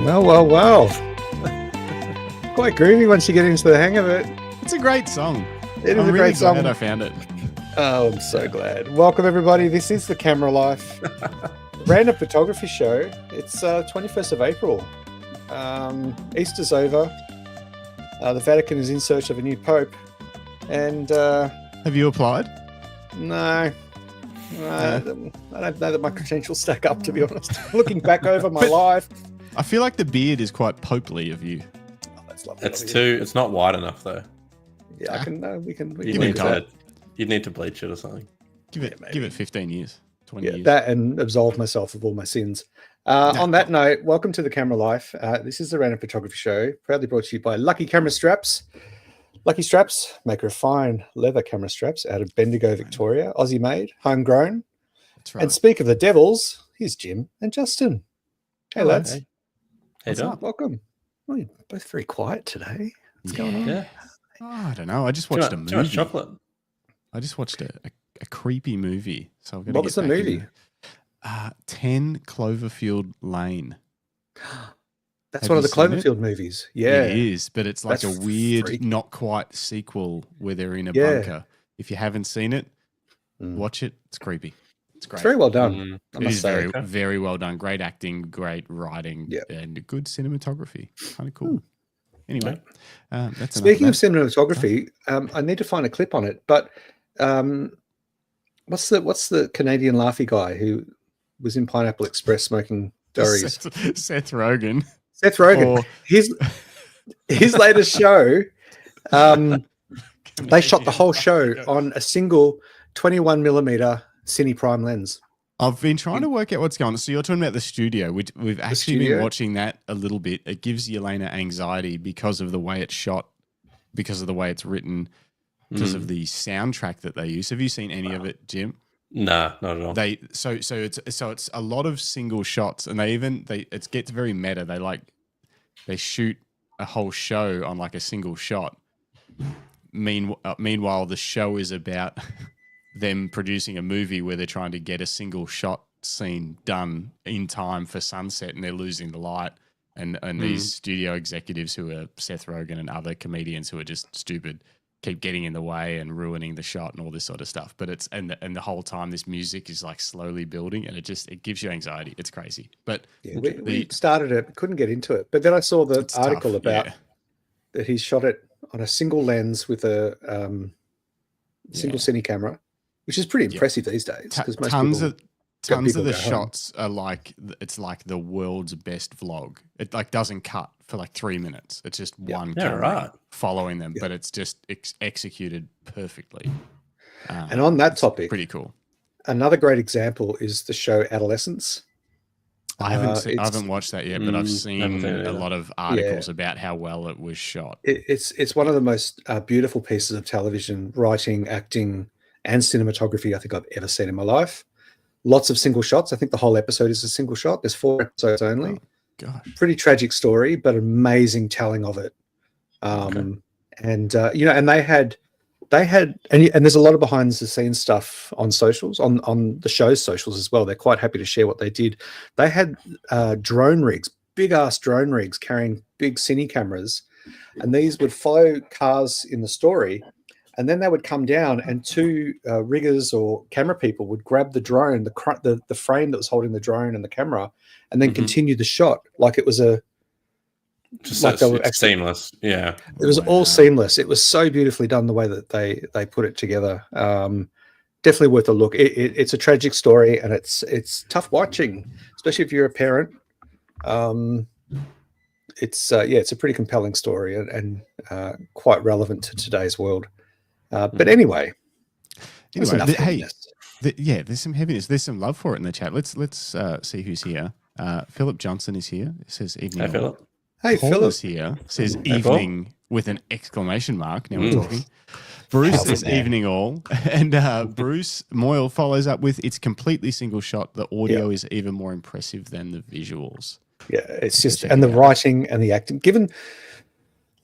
Well. Quite groovy once you get into the hang of it. It's a great song. It is I'm a really great song. glad I found it. Oh, I'm so glad. Welcome, everybody. This is the Camera Life Random Photography Show. It's 21st of April. Easter's over. The Vatican is in search of a new pope. And Have you applied? no. I don't know that my credentials stack up, to be honest. Looking back over my life. I feel like the beard is quite popely of you. Oh, that's lovely. It's not wide enough though. Yeah, I can. We can You'd need to bleach it or something. Give it 15 years, 20 years. That and absolve myself of all my sins. On that note, welcome to the Camera Life. This is the Random Photography Show, proudly brought to you by Lucky Camera Straps. Lucky Straps, maker of fine leather camera straps out of Bendigo, Victoria, Aussie made, homegrown. That's right. And speak of the devils, here's Jim and Justin. Hey, lads. Hey, What's up? Welcome. Well, you're both very quiet today. What's going on? Yeah. Oh, I don't know. I just watched a movie. Too much chocolate. I just watched a creepy movie. So I'm What was the movie? 10 Cloverfield Lane. That's Have one of you the seen Cloverfield movies. Yeah. It is, but it's like That's a weird, freaky. not quite sequel where they're in a Yeah. bunker. If you haven't seen it, watch it. It's creepy. It's great. It's very well done. I It must is say. very well done. Great acting, great writing, and good cinematography. Kind of cool. Anyway, that's Speaking of enough cinematography, I need to find a clip on it. But what's the Canadian laughy guy who was in Pineapple Express smoking durries? Seth Rogen. Seth Rogen. Or- His latest show. They shot the whole show on a single 21mm Cine Prime lens. I've been trying to work out what's going on. So you're talking about the studio. We've actually been watching that a little bit. It gives Yelena anxiety because of the way it's shot, because of the way it's written, because of the soundtrack that they use. Have you seen any of it, Jim? Nah, not at all. So it's a lot of single shots, and it gets very meta. They shoot a whole show on like a single shot. Meanwhile, the show is about them producing a movie where they're trying to get a single shot scene done in time for sunset, and they're losing the light. And these studio executives who are Seth Rogen and other comedians who are just stupid keep getting in the way and ruining the shot and all this sort of stuff. But it's and the whole time this music is like slowly building, and it gives you anxiety. It's crazy. But we started it, couldn't get into it, but then I saw the article tough, about that he shot it on a single lens with a single cine camera, which is pretty impressive these days. Because Tons of the shots are like the world's best vlog. It like doesn't cut for like 3 minutes. It's just one camera following them, but it's just executed perfectly. And on that topic, pretty cool. Another great example is the show Adolescence. I haven't watched that yet, but I've seen a lot of articles about how well it was shot. It's one of the most beautiful pieces of television writing, acting, and cinematography I think I've ever seen in my life. Lots of single shots. I think the whole episode is a single shot. There's 4 episodes only. Oh, gosh. Pretty tragic story, but amazing telling of it. And they had, and there's a lot of behind the scenes stuff on socials, on the show's socials as well. They're quite happy to share what they did. They had drone rigs, big ass drone rigs carrying big cine cameras, and these would follow cars in the story. And then they would come down, and 2 riggers or camera people would grab the drone, the frame that was holding the drone and the camera, and then continue the shot like it was seamless. Yeah, it was all seamless. It was so beautifully done the way that they put it together. Definitely worth a look. It's a tragic story, and it's tough watching, especially if you're a parent. It's a pretty compelling story and quite relevant to today's world. But anyway, there's some heaviness. There's some love for it in the chat. Let's see who's here. Philip Johnson is here. It says evening. Hey, Philip. Hey, Paul Philip is here. Says evening with an exclamation mark. Now we're talking. Bruce says evening all, and Bruce Moyle follows up with it's completely single shot. The audio is even more impressive than the visuals. Yeah, it's just and the writing and the acting. Given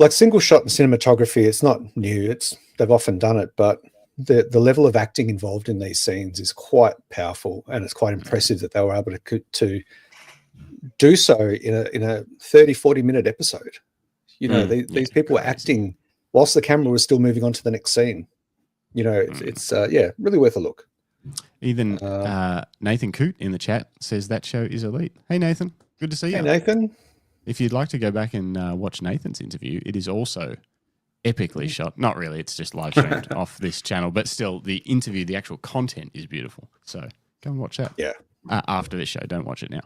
like single shot and cinematography, it's not new. They've often done it, but the level of acting involved in these scenes is quite powerful, and it's quite impressive that they were able to do so in a 30-40 minute episode. You know, these people were acting whilst the camera was still moving on to the next scene. You know, it's really worth a look. Even Nathan Coote in the chat says that show is elite. Hey, Nathan. Good to see you. Hey, Nathan. If you'd like to go back and watch Nathan's interview, it is also epically shot. Not really. It's just live streamed off this channel. But still, the interview, the actual content is beautiful. So go and watch that. Yeah. After this show. Don't watch it now.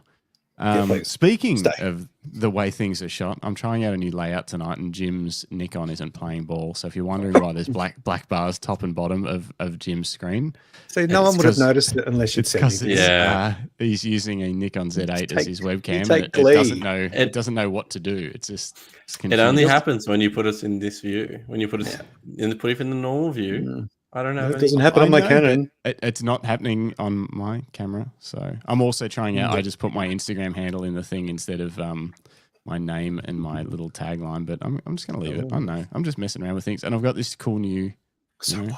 Speaking of the way things are shot, I'm trying out a new layout tonight, and Jim's Nikon isn't playing ball. So if you're wondering why there's black bars top and bottom of Jim's screen, so no one would have noticed it unless you'd said it. He's using a Nikon Z8 as his webcam. It doesn't know what to do. It's just it only happens when you put us in this view. When you put us in the normal view. I don't know. It doesn't happen on my Canon. It's not happening on my camera. So I'm also trying out. I just put my Instagram handle in the thing instead of my name and my little tagline. But I'm just going to leave it. I don't know. I'm just messing around with things. And I've got this cool new wild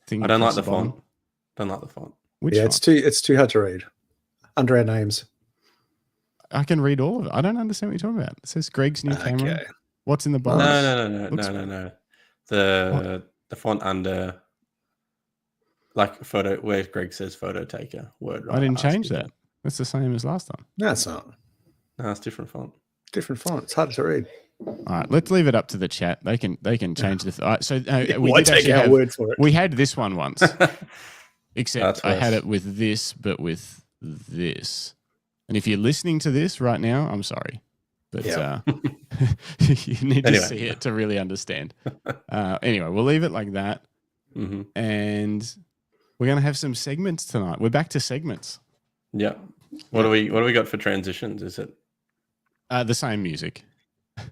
thing. I don't like the font. Don't like the font. Which font? It's too hard to read under our names. I can read all of it. I don't understand what you're talking about. It says Greg's new camera. What's in the box? No. The font under. Like photo, where Greg says photo taker word. Right? I didn't change that. That's the same as last time. No, it's not. No, it's different font. Different font. It's hard to read. All right, let's leave it up to the chat. They can change the. All right, so we did take our word for it. We had this one once, except I had it with this, but with this. And if you're listening to this right now, I'm sorry, but you need to see it to really understand. Anyway, we'll leave it like that, and. We're going to have some segments tonight. We're back to segments. Yeah. What do we got for transitions? Is it the same music?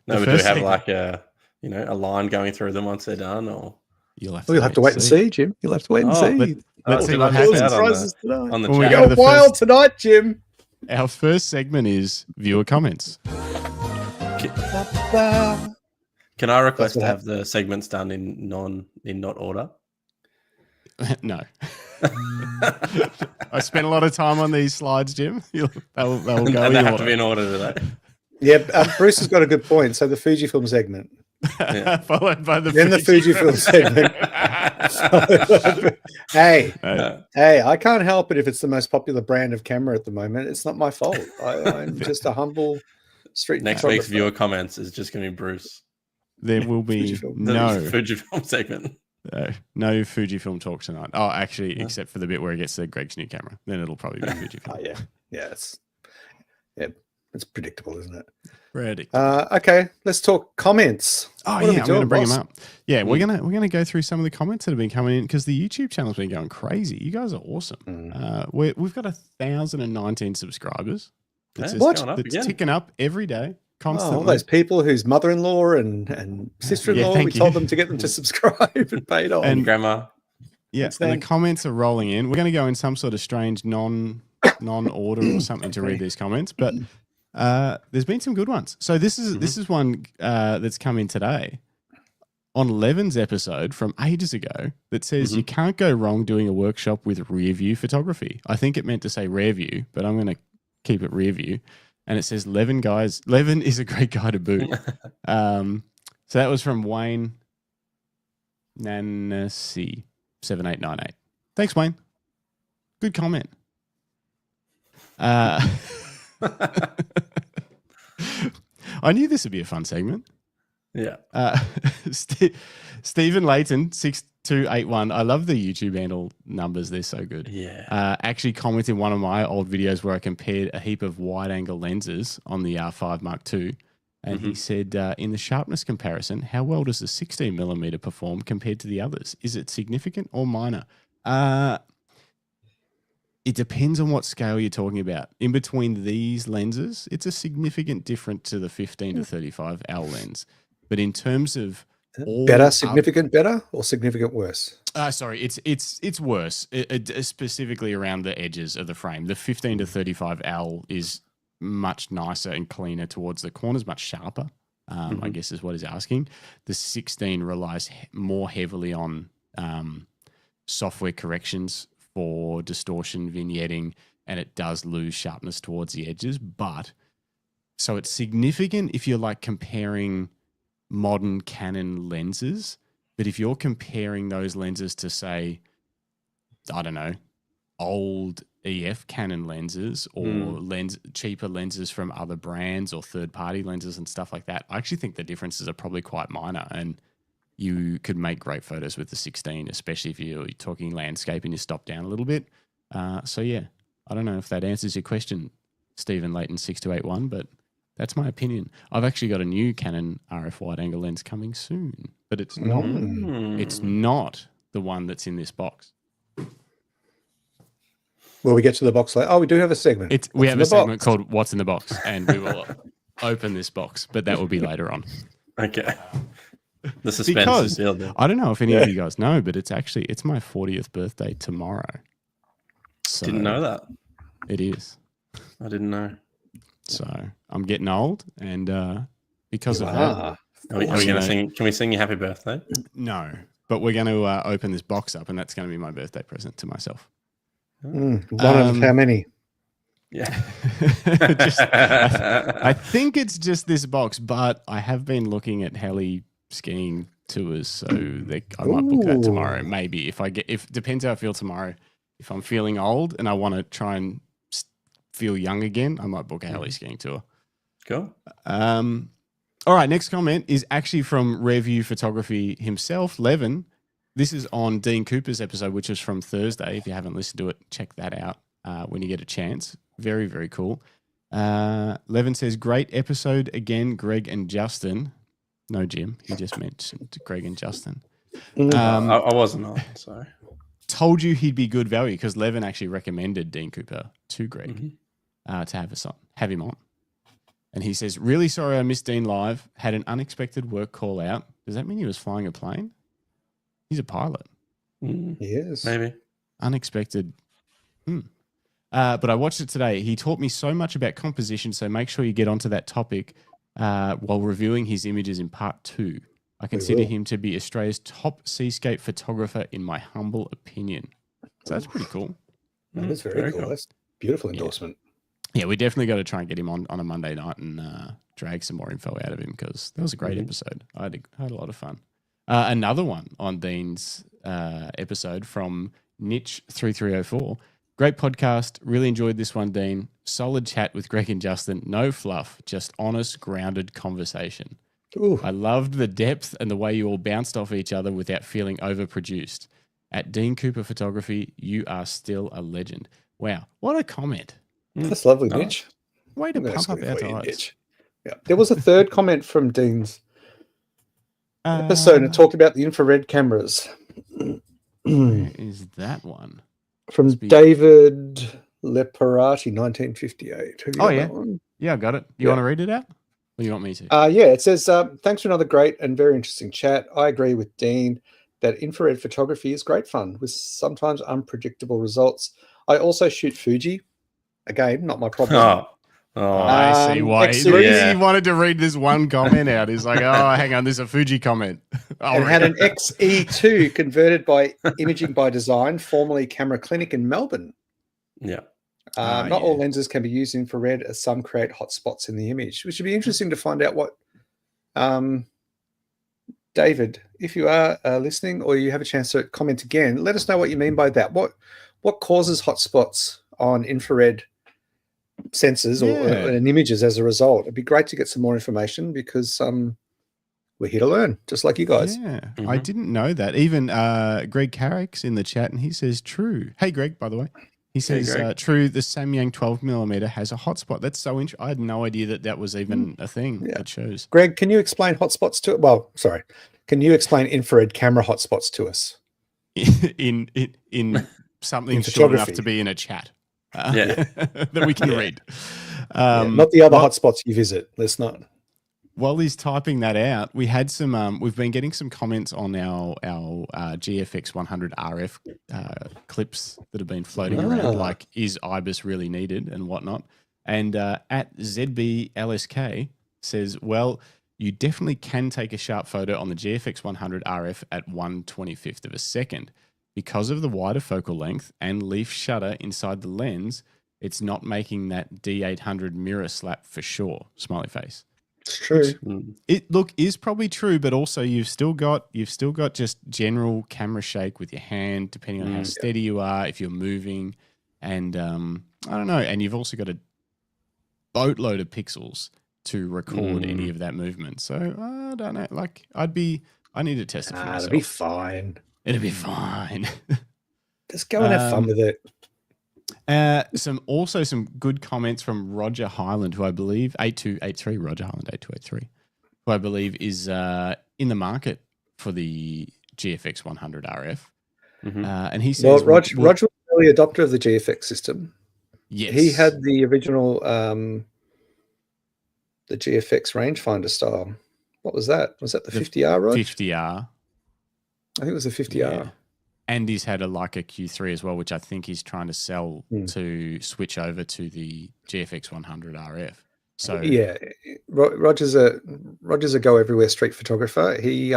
No, but do we have like a line going through them once they're done, or you'll have to wait and see, Jim. You'll have to wait and see. Let's see what happens on the we chat. go wild tonight, Jim. Our first segment is viewer comments. Can I request to have the segments done in not order? No. I spent a lot of time on these slides, Jim. They'll go and in they have order. to be in order today. Yeah, Bruce has got a good point. So the Fujifilm segment. Followed by the Fujifilm segment. Hey, I can't help it if it's the most popular brand of camera at the moment. It's not my fault. I'm just a humble street. Next week's viewer comments is just going to be Bruce. There will be Fujifilm segment. No Fujifilm talk tonight. Oh, actually, except for the bit where he gets to Greg's new camera. Then it'll probably be Fujifilm. It's predictable, isn't it? Predictable. Okay, let's talk comments. Oh, I'm going to bring them up. Yeah, we're gonna go through some of the comments that have been coming in because the YouTube channel's been going crazy. You guys are awesome. We've got 1,019 subscribers. It's ticking up every day. Constantly. All those people whose mother-in-law and sister-in-law, we told them to get them to subscribe and paid off. And grandma. Yeah, and the comments are rolling in. We're going to go in some sort of strange non-order or something to read these comments, but there's been some good ones. So this is one that's come in today on Levin's episode from ages ago that says you can't go wrong doing a workshop with rear view photography. I think it meant to say rear view, but I'm going to keep it rear view. And it says, Levin is a great guy to boot. So that was from Wayne Nancy 7898. Thanks, Wayne. Good comment. I knew this would be a fun segment. Yeah. Stephen Layton 6281. I love the YouTube handle numbers. They're so good. Yeah. Actually commented in one of my old videos where I compared a heap of wide angle lenses on the R5 Mark II. And he said, in the sharpness comparison, how well does the 16mm perform compared to the others? Is it significant or minor? It depends on what scale you're talking about. In between these lenses, it's a significant difference to the 15 to 35 L lens. But in terms of significant better or significant worse? Sorry, it's worse. Specifically around the edges of the frame. The 15 to 35 L is much nicer and cleaner towards the corners, much sharper. I guess is what he's asking. The 16 relies more heavily on software corrections for distortion, vignetting, and it does lose sharpness towards the edges. But So it's significant if you're like comparing modern Canon lenses, but if you're comparing those lenses to, say, I don't know, old EF Canon lenses or cheaper lenses from other brands or third-party lenses and stuff like that, I actually think the differences are probably quite minor, and you could make great photos with the 16, especially if you're talking landscape and you stop down a little bit. So yeah, I don't know if that answers your question, Stephen Layton 6281, but that's my opinion. I've actually got a new Canon RF wide-angle lens coming soon, but it's not the one that's in this box. Will we get to the box later? Oh, we do have a segment. We have a segment called What's in the Box, and we will open this box, but that will be later on. Okay. The suspense is building. I don't know if any of you guys know, but it's my 40th birthday tomorrow. So didn't know that. It is. I didn't know. So I'm getting old, and because of that, are we going to sing? Can we sing you happy birthday? No, but we're going to open this box up, and that's going to be my birthday present to myself. One of how many? Yeah. I think it's just this box, but I have been looking at heli skiing tours, so I might book that tomorrow. Maybe if depends how I feel tomorrow. If I'm feeling old and I want to try and feel young again, I might book a heli skiing tour. Cool. All right, next comment is actually from Review Photography himself, Levin. This is on Dean Cooper's episode, which was from Thursday. If you haven't listened to it, check that out when you get a chance. Very, very cool. Levin says, great episode again, Greg and Justin. No, Jim. He just mentioned Greg and Justin. I wasn't on, sorry. Told you he'd be good value because Levin actually recommended Dean Cooper to Greg to have him on. And he says, really sorry I missed Dean live. Had an unexpected work call out. Does that mean he was flying a plane? He's a pilot. Yes. Maybe. Unexpected. But I watched it today. He taught me so much about composition, so make sure you get onto that topic while reviewing his images in part 2. I consider him to be Australia's top seascape photographer in my humble opinion. So that's pretty cool. That is very cool. That's a beautiful endorsement. Yeah, we definitely got to try and get him on a Monday night and drag some more info out of him because that was a great episode. I had a lot of fun. Another one on Dean's episode from Niche3304. Great podcast. Really enjoyed this one, Dean. Solid chat with Greg and Justin. No fluff, just honest, grounded conversation. Ooh. I loved the depth and the way you all bounced off each other without feeling overproduced. At Dean Cooper Photography, you are still a legend. Wow, what a comment. That's lovely, Mitch. Way to pump up our tires. Yeah. There was a third comment from Dean's episode and talked about the infrared cameras. Where is that one? From David Leparati, 1958. Oh, yeah. Yeah, I got it. You want to read it out? Or you want me to? Yeah, it says, thanks for another great and very interesting chat. I agree with Dean that infrared photography is great fun with sometimes unpredictable results. I also shoot Fuji. Again, not my problem. I see why. He wanted to read this one comment out. He's like, oh, hang on, there's a Fuji comment. And had an XE2 converted by Imaging by Design, formerly Camera Clinic in Melbourne. Yeah. Not all lenses can be used infrared as some create hotspots in the image, which would be interesting to find out what, David, if you are listening or you have a chance to comment again, let us know what you mean by that. What causes hotspots on infrared sensors or in images as a result? It'd be great to get some more information because we're here to learn, just like you guys. Yeah, I didn't know that. Even Greg Carrick's in the chat, and he says, true. Hey, Greg, by the way. He says, true, the Samyang 12mm has a hotspot. That's so interesting. I had no idea that was even a thing that shows. Greg, can you explain hotspots to it? Well, sorry. Can you explain infrared camera hotspots to us? in something short enough to be in a chat that we can read. Not the other hotspots you visit. Let's not. While he's typing that out, we had some. We've been getting some comments on our GFX 100 RF clips that have been floating around, like is IBIS really needed and whatnot. And at ZBLSK says, well, you definitely can take a sharp photo on the GFX 100 RF at 1/25 of a second. Because of the wider focal length and leaf shutter inside the lens, it's not making that D800 mirror slap for sure. Smiley face. It's true. It is probably true, but also you've still got just general camera shake with your hand, depending on how steady you are, if you're moving, and I don't know. And you've also got a boatload of pixels to record any of that movement. So I don't know. Like I need to test it for myself. It'll be fine. It'll be fine. Just go and have fun with it. Some good comments from Roger Highland, who I believe 8283 Roger Highland 8283, who I believe is in the market for the GFX 100 RF. And he says, Roger was an early adopter of the GFX system. Yes, he had the original the GFX rangefinder style. What was that? Was that the 50R, Rog? 50R. I think it was a 50R. Yeah. And he's had a Leica Q3 as well, which I think he's trying to sell to switch over to the GFX 100 RF. So yeah, Roger's a go everywhere street photographer. He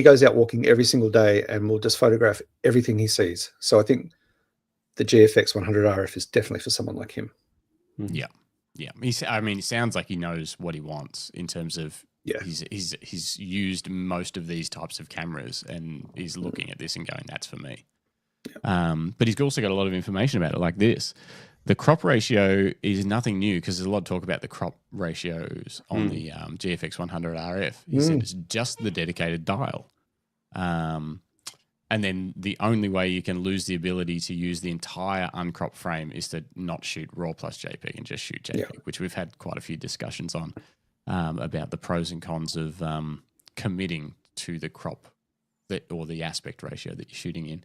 goes out walking every single day and will just photograph everything he sees. So I think the GFX 100 RF is definitely for someone like him. Yeah. He sounds like he knows what he wants in terms of. Yeah, he's used most of these types of cameras, and he's looking at this and going, "That's for me." But he's also got a lot of information about it, like this. The crop ratio is nothing new because there's a lot of talk about the crop ratios on the GFX 100 RF. He said it's just the dedicated dial, and then the only way you can lose the ability to use the entire uncropped frame is to not shoot RAW plus JPEG and just shoot JPEG, which we've had quite a few discussions on. About the pros and cons of committing to the crop or the aspect ratio that you're shooting in.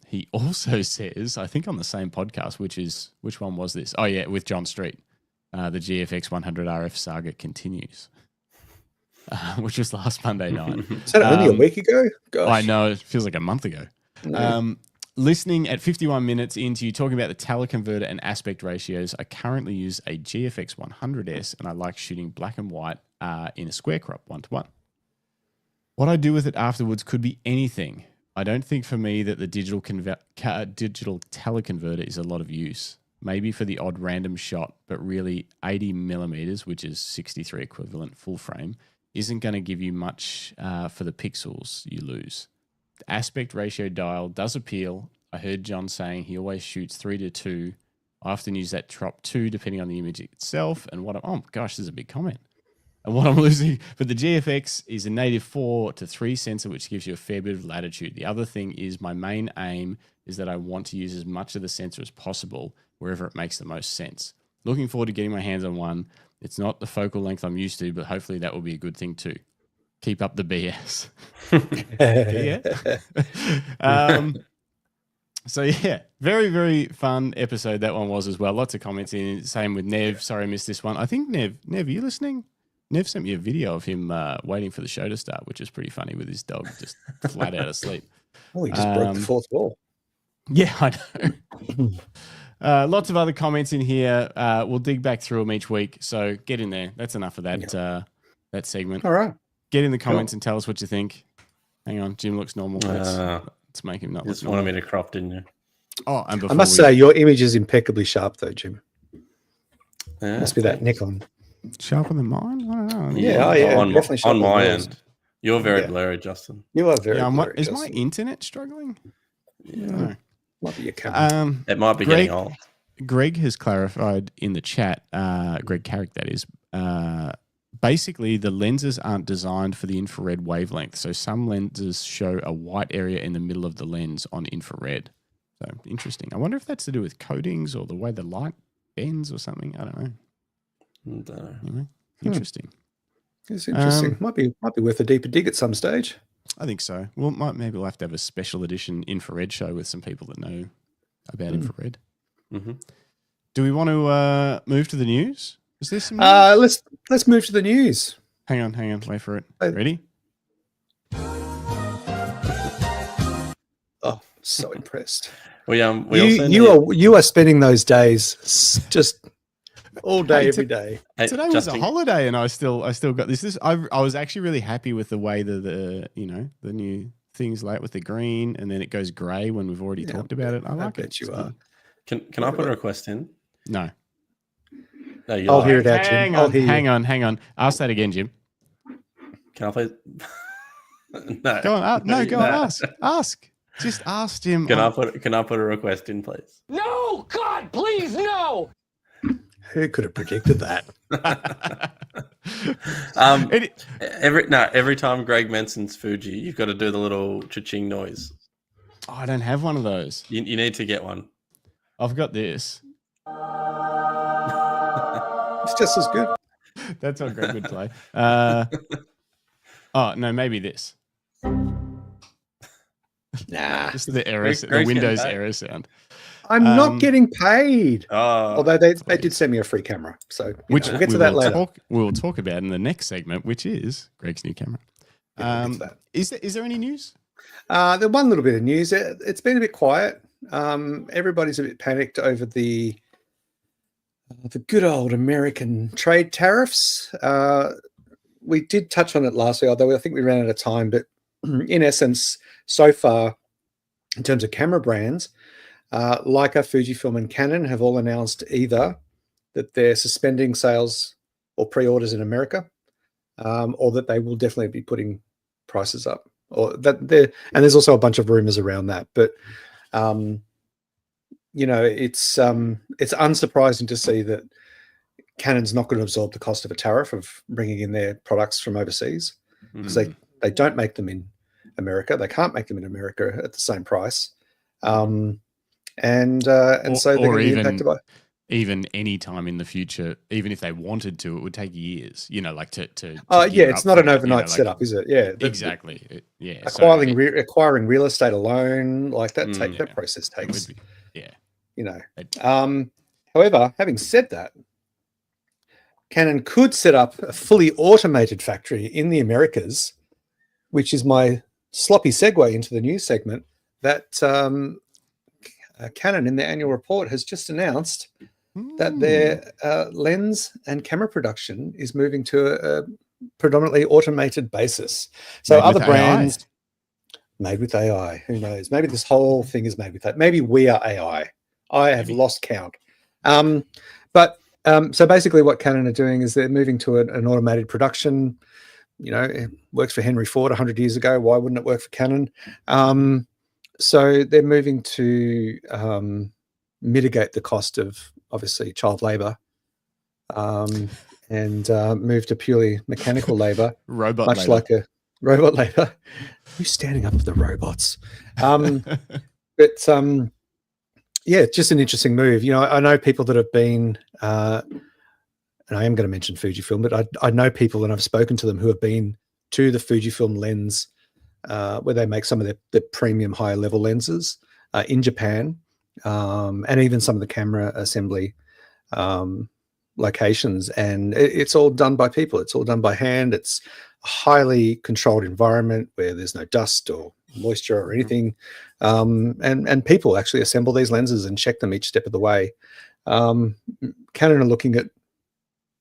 He also says, I think on the same podcast, which one was this? Oh yeah, with John Street, the GFX 100 RF saga continues, which was last Monday night. Is that only a week ago? Gosh. I know, it feels like a month ago. No. Listening at 51 minutes into you talking about the teleconverter and aspect ratios, I currently use a GFX 100S and I like shooting black and white in a square crop 1:1. What I do with it afterwards could be anything. I don't think for me that the digital teleconverter is a lot of use. Maybe for the odd random shot, but really 80 millimeters, which is 63 equivalent full frame, isn't going to give you much for the pixels you lose. The aspect ratio dial does appeal. I heard John saying he always shoots 3:2. I often use that drop 2 depending on the image itself. And oh gosh, this is a big comment. And what I'm losing, but the GFX is a native 4:3 sensor, which gives you a fair bit of latitude. The other thing is my main aim is that I want to use as much of the sensor as possible wherever it makes the most sense. Looking forward to getting my hands on one. It's not the focal length I'm used to, but hopefully that will be a good thing too. Keep up the BS. So yeah, very, very fun episode that one was as well. Lots of comments in. Same with Nev. Sorry I missed this one. I think Nev, are you listening? Nev sent me a video of him waiting for the show to start, which is pretty funny with his dog just flat out asleep. Oh, he just broke the fourth wall. Yeah, I know. Lots of other comments in here. We'll dig back through them each week. So get in there. That's enough of that that segment. All right. Get in the comments and tell us what you think. Hang on, Jim looks normal. Let's make him not look normal. Just wanted me to crop, didn't you? Oh, and I must say, your image is impeccably sharp, though, Jim. Yeah, must be that Nikon. Sharper than mine? I don't know. Yeah, definitely sharper on my end. You're very blurry, Justin. You are very blurry, Is Justin. my internet struggling? Yeah. Might be your camera. It might be getting old. Greg has clarified in the chat, Greg Carrick, that is, basically the lenses aren't designed for the infrared wavelength. So some lenses show a white area in the middle of the lens on infrared. So interesting. I wonder if that's to do with coatings or the way the light bends or something. I don't know. Anyway, interesting. It's interesting. Might be worth a deeper dig at some stage. I think so. Well, maybe we'll have to have a special edition infrared show with some people that know about infrared. Mm-hmm. Do we want to move to the news? Is there some news? Let's move to the news. Hang on. Wait for it. Ready? Oh, so impressed. You are spending those days just all day, every day. Today was a holiday, and I still got this. I was actually really happy with the way the new things like with the green, and then it goes grey when we've already talked about it. I like it. You are. Can I put a request in? No. No, you I'll lie. hear it out, Jim. I'll hear Hang you. on. Ask that again, Jim. Can I please? No. Go on. No, go on. Ask. Just ask Jim. Can I put a request in, please? No, God, please, no. Who could have predicted that? Every time Greg mentions Fuji, you've got to do the little cha-ching noise. Oh, I don't have one of those. You need to get one. I've got this. It's just as good. That's what Greg would play. Oh, no, maybe this. Nah. Just the error, Greg's the Windows getting error sound. I'm not getting paid. Oh, Although they did send me a free camera. So we'll get to that later. We'll talk about in the next segment, which is Greg's new camera. Yeah, we'll get to that. Is there any news? There's one little bit of news. It's been a bit quiet. Everybody's a bit panicked over the good old American trade tariffs. We did touch on it last week, although I think we ran out of time. But in essence, so far, in terms of camera brands, Leica, Fujifilm, and Canon have all announced either that they're suspending sales or pre-orders in America, or that they will definitely be putting prices up. Or that and there's also a bunch of rumors around that. But it's unsurprising to see that Canon's not going to absorb the cost of a tariff of bringing in their products from overseas, because they don't make them in America. They can't make them in America at the same price. So they're going to be impacted by even any time in the future, even if they wanted to, it would take years, like to it's not an overnight setup, is it? Yeah, exactly. Yeah. Acquiring real estate alone, like that, that process takes, however, having said that, Canon could set up a fully automated factory in the Americas, which is my sloppy segue into the news segment that Canon in their annual report has just announced that their lens and camera production is moving to a predominantly automated basis. So other brands made with AI, who knows? Maybe this whole thing is made with that. Maybe we are AI. I have lost count. So basically what Canon are doing is they're moving to an automated production. It works for Henry Ford 100 years ago. Why wouldn't it work for Canon? So they're moving to mitigate the cost of, obviously, child labor and move to purely mechanical labor. Like a robot labor. Who's standing up for the robots? It's just an interesting move. I know people that have been, and I am going to mention Fujifilm, but I know people and I've spoken to them who have been to the Fujifilm lens where they make some of the premium higher level lenses in Japan, and even some of the camera assembly locations. And it's all done by people. It's all done by hand. It's a highly controlled environment where there's no dust or moisture or anything. And people actually assemble these lenses and check them each step of the way. Canon are looking at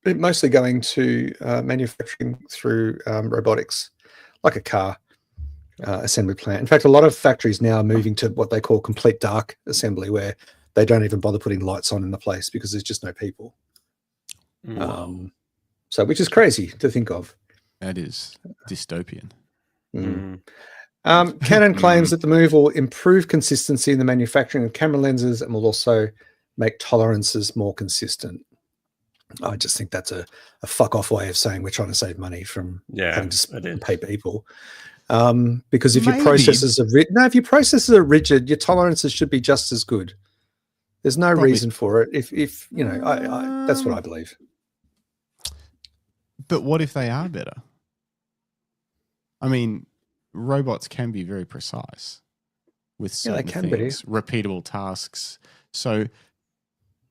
mostly going to manufacturing through robotics, like a car assembly plant. In fact, a lot of factories now are moving to what they call complete dark assembly, where they don't even bother putting lights on in the place because there's just no people. So, which is crazy to think of. That is dystopian. Canon claims that the move will improve consistency in the manufacturing of camera lenses and will also make tolerances more consistent. I just think that's a fuck off way of saying we're trying to save money from having to pay people. Because if your processes are rigid, your tolerances should be just as good. There's no reason for it. If that's what I believe. But what if they are better? I mean, robots can be very precise with certain things, repeatable tasks. So,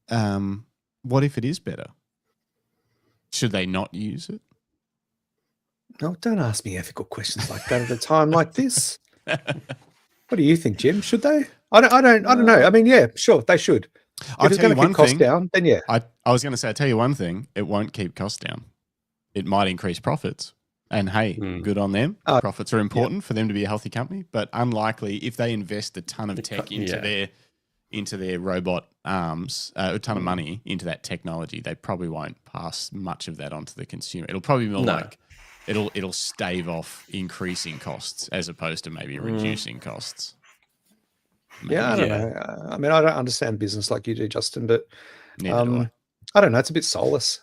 what if it is better? Should they not use it? No, don't ask me ethical questions like that at a time like this. What do you think, Jim? Should they? I don't know. I mean, yeah, sure, they should. If it's going to keep costs down, then yeah. I was going to say, I'll tell you one thing, it won't keep costs down. It might increase profits. And hey, good on them. Profits are important for them to be a healthy company, but unlikely if they invest a ton of tech into into their robot arms, a ton of money into that technology, they probably won't pass much of that onto the consumer. It'll probably be more like it'll stave off increasing costs as opposed to maybe reducing costs. Maybe. Yeah, I don't know. I mean, I don't understand business like you do, Justin, but Neither do I don't know. It's a bit soulless.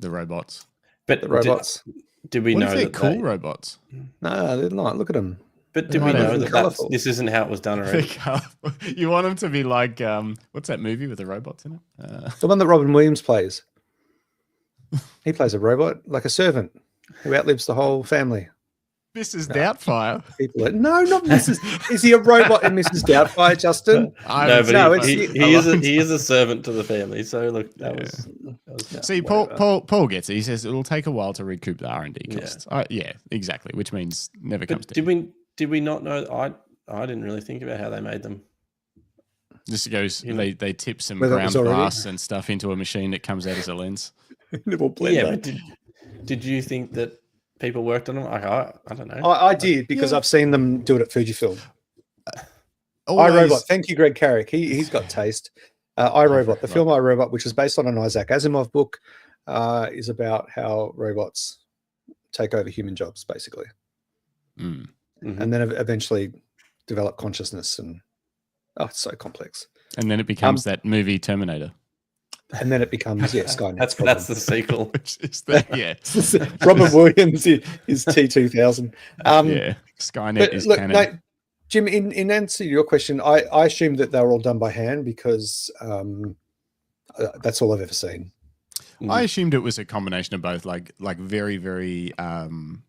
the robots. But The robots. Did we What know if they're that cool robots? No, they're not. Look at them. But did we might know even that colourful. this isn't how it was done already? You want them to be like what's that movie with the robots in it? The one that Robin Williams plays. He plays a robot, like a servant, who outlives the whole family. Mrs. Doubtfire. People are, no, not Mrs. Is he a robot in Mrs. Doubtfire, Justin? No, but No, he is a servant to the family. So look, that was See, Paul gets it. He says it'll take a while to recoup the R&D costs. Yeah, exactly. Which means never comes But down. did we not know? I didn't really think about how they made them. Just goes. They tip some Whether it ground was already- glass and stuff into a machine that comes out as a lens. Little blender. Yeah, but did you think that people worked on them? I don't know. I did because I've seen them do it at Fujifilm. Always- iRobot. Thank you, Greg Carrick. He's got taste. iRobot, the film iRobot, which is based on an Isaac Asimov book, is about how robots take over human jobs, basically, Mm. and then eventually develop consciousness. And it's so complex. And then it becomes that movie Terminator. And then it becomes Skynet. That's the sequel. Which is the, Robin Williams is T2000. Skynet But is look, canon. mate, Jim, in answer to your question, I assumed that they were all done by hand because that's all I've ever seen. I assumed it was a combination of both, like very, very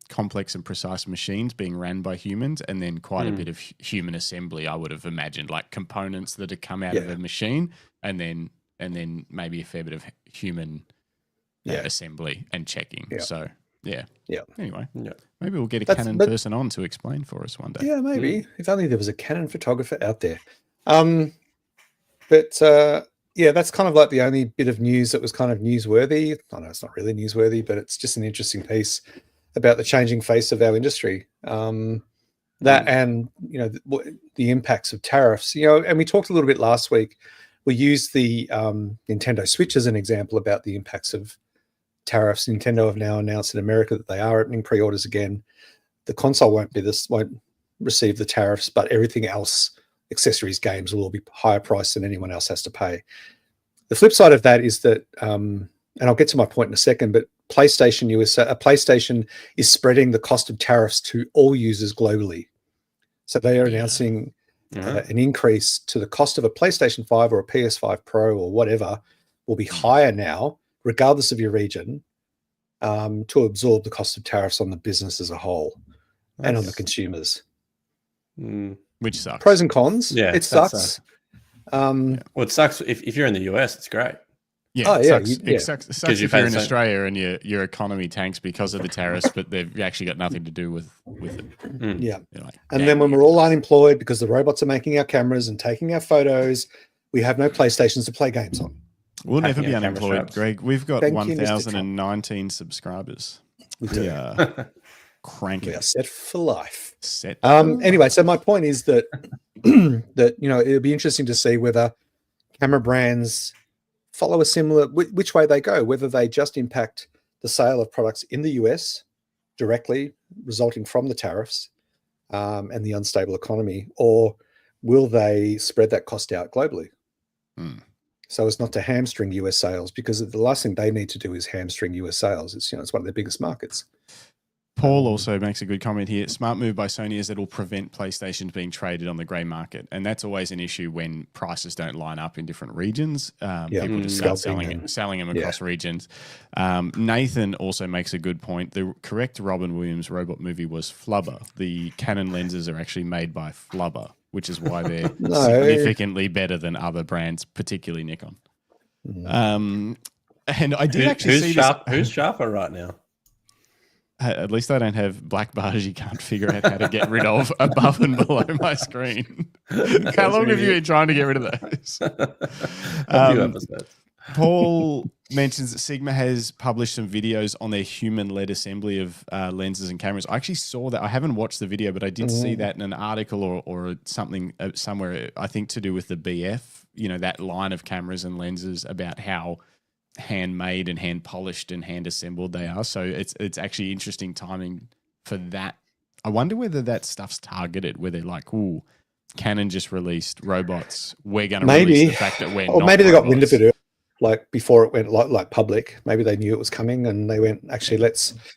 complex and precise machines being ran by humans, and then quite a bit of human assembly. I would have imagined, like components that had come out of a machine, and then maybe a fair bit of human assembly and checking. Yeah. So Anyway, Yeah. maybe we'll get a Canon person on to explain for us one day. Yeah, maybe. If only there was a Canon photographer out there. That's kind of like the only bit of news that was kind of newsworthy. I know it's not really newsworthy, but it's just an interesting piece about the changing face of our industry. That and the impacts of tariffs. And we talked a little bit last week. We used the Nintendo Switch as an example about the impacts of tariffs. Nintendo have now announced in America that they are opening pre-orders again. The console won't receive the tariffs, but everything else, accessories, games, will all be higher priced than anyone else has to pay. The flip side of that is that, and I'll get to my point in a second, but PlayStation is spreading the cost of tariffs to all users globally. So they are announcing an increase to the cost of a PlayStation 5 or a PS5 Pro or whatever will be higher now, regardless of your region, to absorb the cost of tariffs on the business as a whole and on the consumers. Which sucks. Pros and cons. Yeah, it sucks. Well, it sucks if you're in the US. It's great. Yeah, it sucks. It sucks you if you're pay in the same. Australia and your economy tanks because of the tariffs, but they've actually got nothing to do with it. Yeah. You're like, And damn. then when we're all unemployed because the robots are making our cameras and taking our photos, we have no PlayStations to play games on. We'll never Hacking be our camera unemployed, straps. Greg. We've got Thank you, Mr. 1,019 subscribers. We We do. are cranking. We are set for life. Set. Anyway, so my point is that it'll be interesting to see whether camera brands follow a similar which way they go, whether they just impact the sale of products in the US directly, resulting from the tariffs and the unstable economy, or will they spread that cost out globally? So as not to hamstring US sales, because the last thing they need to do is hamstring US sales. It's it's one of their biggest markets. Paul also makes a good comment here. Smart move by Sony is that it'll prevent PlayStations being traded on the grey market. And that's always an issue when prices don't line up in different regions. People just start Scalping selling them across regions. Nathan also makes a good point. The correct Robin Williams robot movie was Flubber. The Canon lenses are actually made by Flubber, which is why they're significantly better than other brands, particularly Nikon. And I did actually see this. Who's sharper right now? At least I don't have black bars you can't figure out how to get rid of above and below my screen. How long have you been trying to get rid of those? A few episodes. Paul mentions that Sigma has published some videos on their human-led assembly of lenses and cameras. I actually saw that. I haven't watched the video, but I did see that in an article or something somewhere, I think to do with the BF, that line of cameras and lenses, about how handmade and hand polished and hand assembled they are. So it's actually interesting timing for that. I wonder whether that stuff's targeted, where they're like, ooh, Canon just released robots. We're going to release the fact that we're not maybe they got wind of robots. it like before it went like public. Maybe they knew it was coming and they went, actually,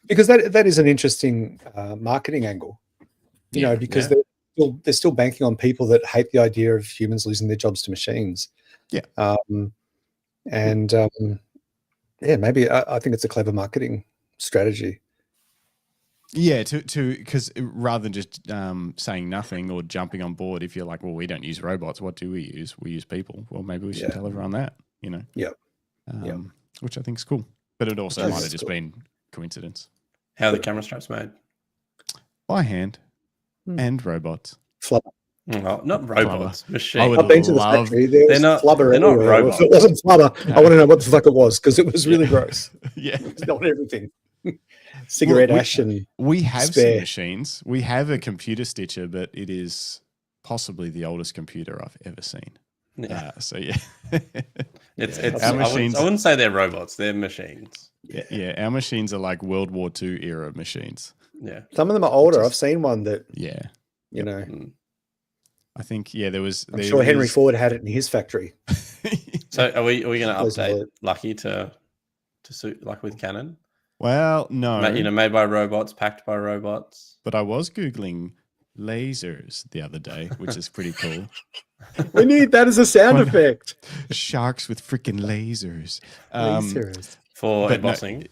because that is an interesting marketing angle, because they're still banking on people that hate the idea of humans losing their jobs to machines. Yeah. Maybe I think it's a clever marketing strategy. Yeah, because rather than just saying nothing or jumping on board, if you're like, well, we don't use robots, what do we use? We use people. Well, maybe we should tell everyone that, which I think is cool. But it also might have just been coincidence. How are the camera straps made? By hand and robots. Flubber. No, not robots. Machines. I've been to the factory. They're not robots. If it wasn't flubber, I want to know what the fuck it was, because it was really gross. Yeah. It's not everything. Cigarette ash and we have some machines. We have a computer stitcher, but it is possibly the oldest computer I've ever seen. Yeah. It's our machines. I wouldn't say they're robots. They're machines. Yeah. Our machines are like World War II era machines. Yeah. Some of them are older. I've seen one that. Yeah. I think there was. I'm sure Henry Ford had it in his factory. So are we going to update Lucky to suit like with Canon? Well, no. Made by robots, packed by robots. But I was Googling lasers the other day, which is pretty cool. We need that as a sound effect. Sharks with freaking lasers. For embossing.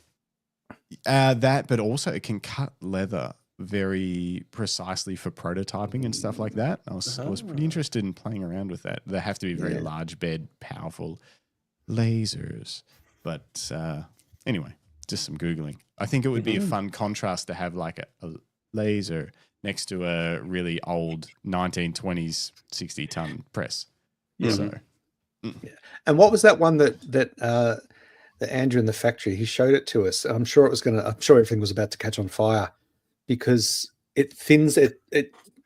But also it can cut leather very precisely for prototyping and stuff like that. I was pretty interested in playing around with that. They have to be very large bed, powerful lasers. But anyway, just some Googling. I think it would be a fun contrast to have like a laser next to a really old 1920s 60-ton press. So, And what was that one that Andrew in the factory, he showed it to us. I'm sure everything was about to catch on fire because it thins it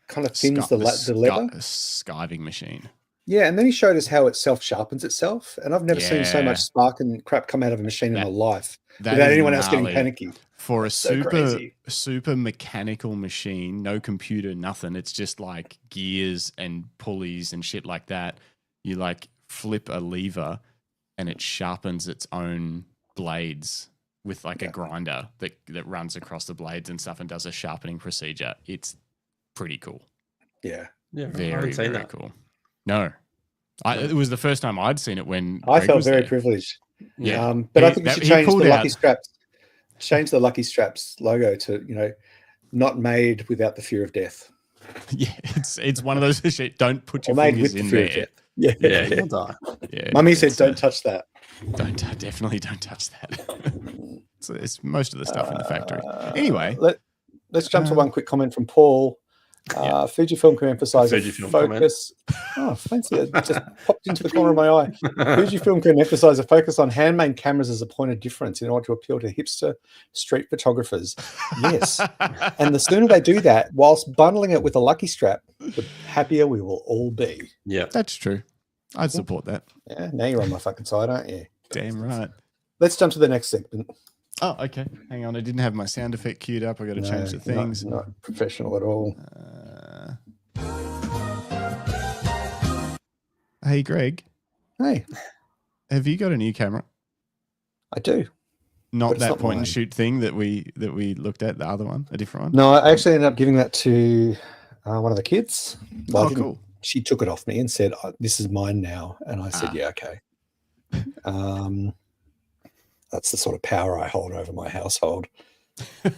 kind of thins the leather. A skiving machine. Yeah, and then he showed us how it self-sharpens itself. And I've never seen so much spark and crap come out of a machine in my life without anyone else getting panicky. For a super mechanical machine, no computer, nothing. It's just like gears and pulleys and shit like that. You like flip a lever and it sharpens its own blades with like a grinder that runs across the blades and stuff and does a sharpening procedure. It's pretty cool. Yeah. Very, very cool. No, it was the first time I'd seen it when I Greg felt was very there. privileged. Yeah, but I think we should change the Lucky Straps. Change the Lucky Straps logo to not made without the fear of death. Yeah, it's one of those shit. Don't put your made fingers with in the fear there. of death. You'll die. Yeah, Mummy said, "Don't touch that." Definitely don't touch that. it's most of the stuff in the factory. Anyway, let's jump to one quick comment from Paul. Fujifilm can emphasize focus. Oh, fancy it! Just popped into the corner of my eye. Fujifilm can emphasize a focus on handmade cameras as a point of difference in order to appeal to hipster street photographers. Yes, and the sooner they do that, whilst bundling it with a Lucky Strap, the happier we will all be. Yeah, that's true. I'd support that. Yeah, now you're on my fucking side, aren't you? Damn right. Let's jump to the next segment. Oh, okay. Hang on. I didn't have my sound effect queued up. I got to change the things. Not professional at all. Hey, Greg. Hey. Have you got a new camera? I do. Not that point and shoot thing that we looked at, the other one, a different one? No, I actually ended up giving that to one of the kids. Well, cool. She took it off me and said, "This is mine now." And I said, "Yeah, okay." That's the sort of power I hold over my household.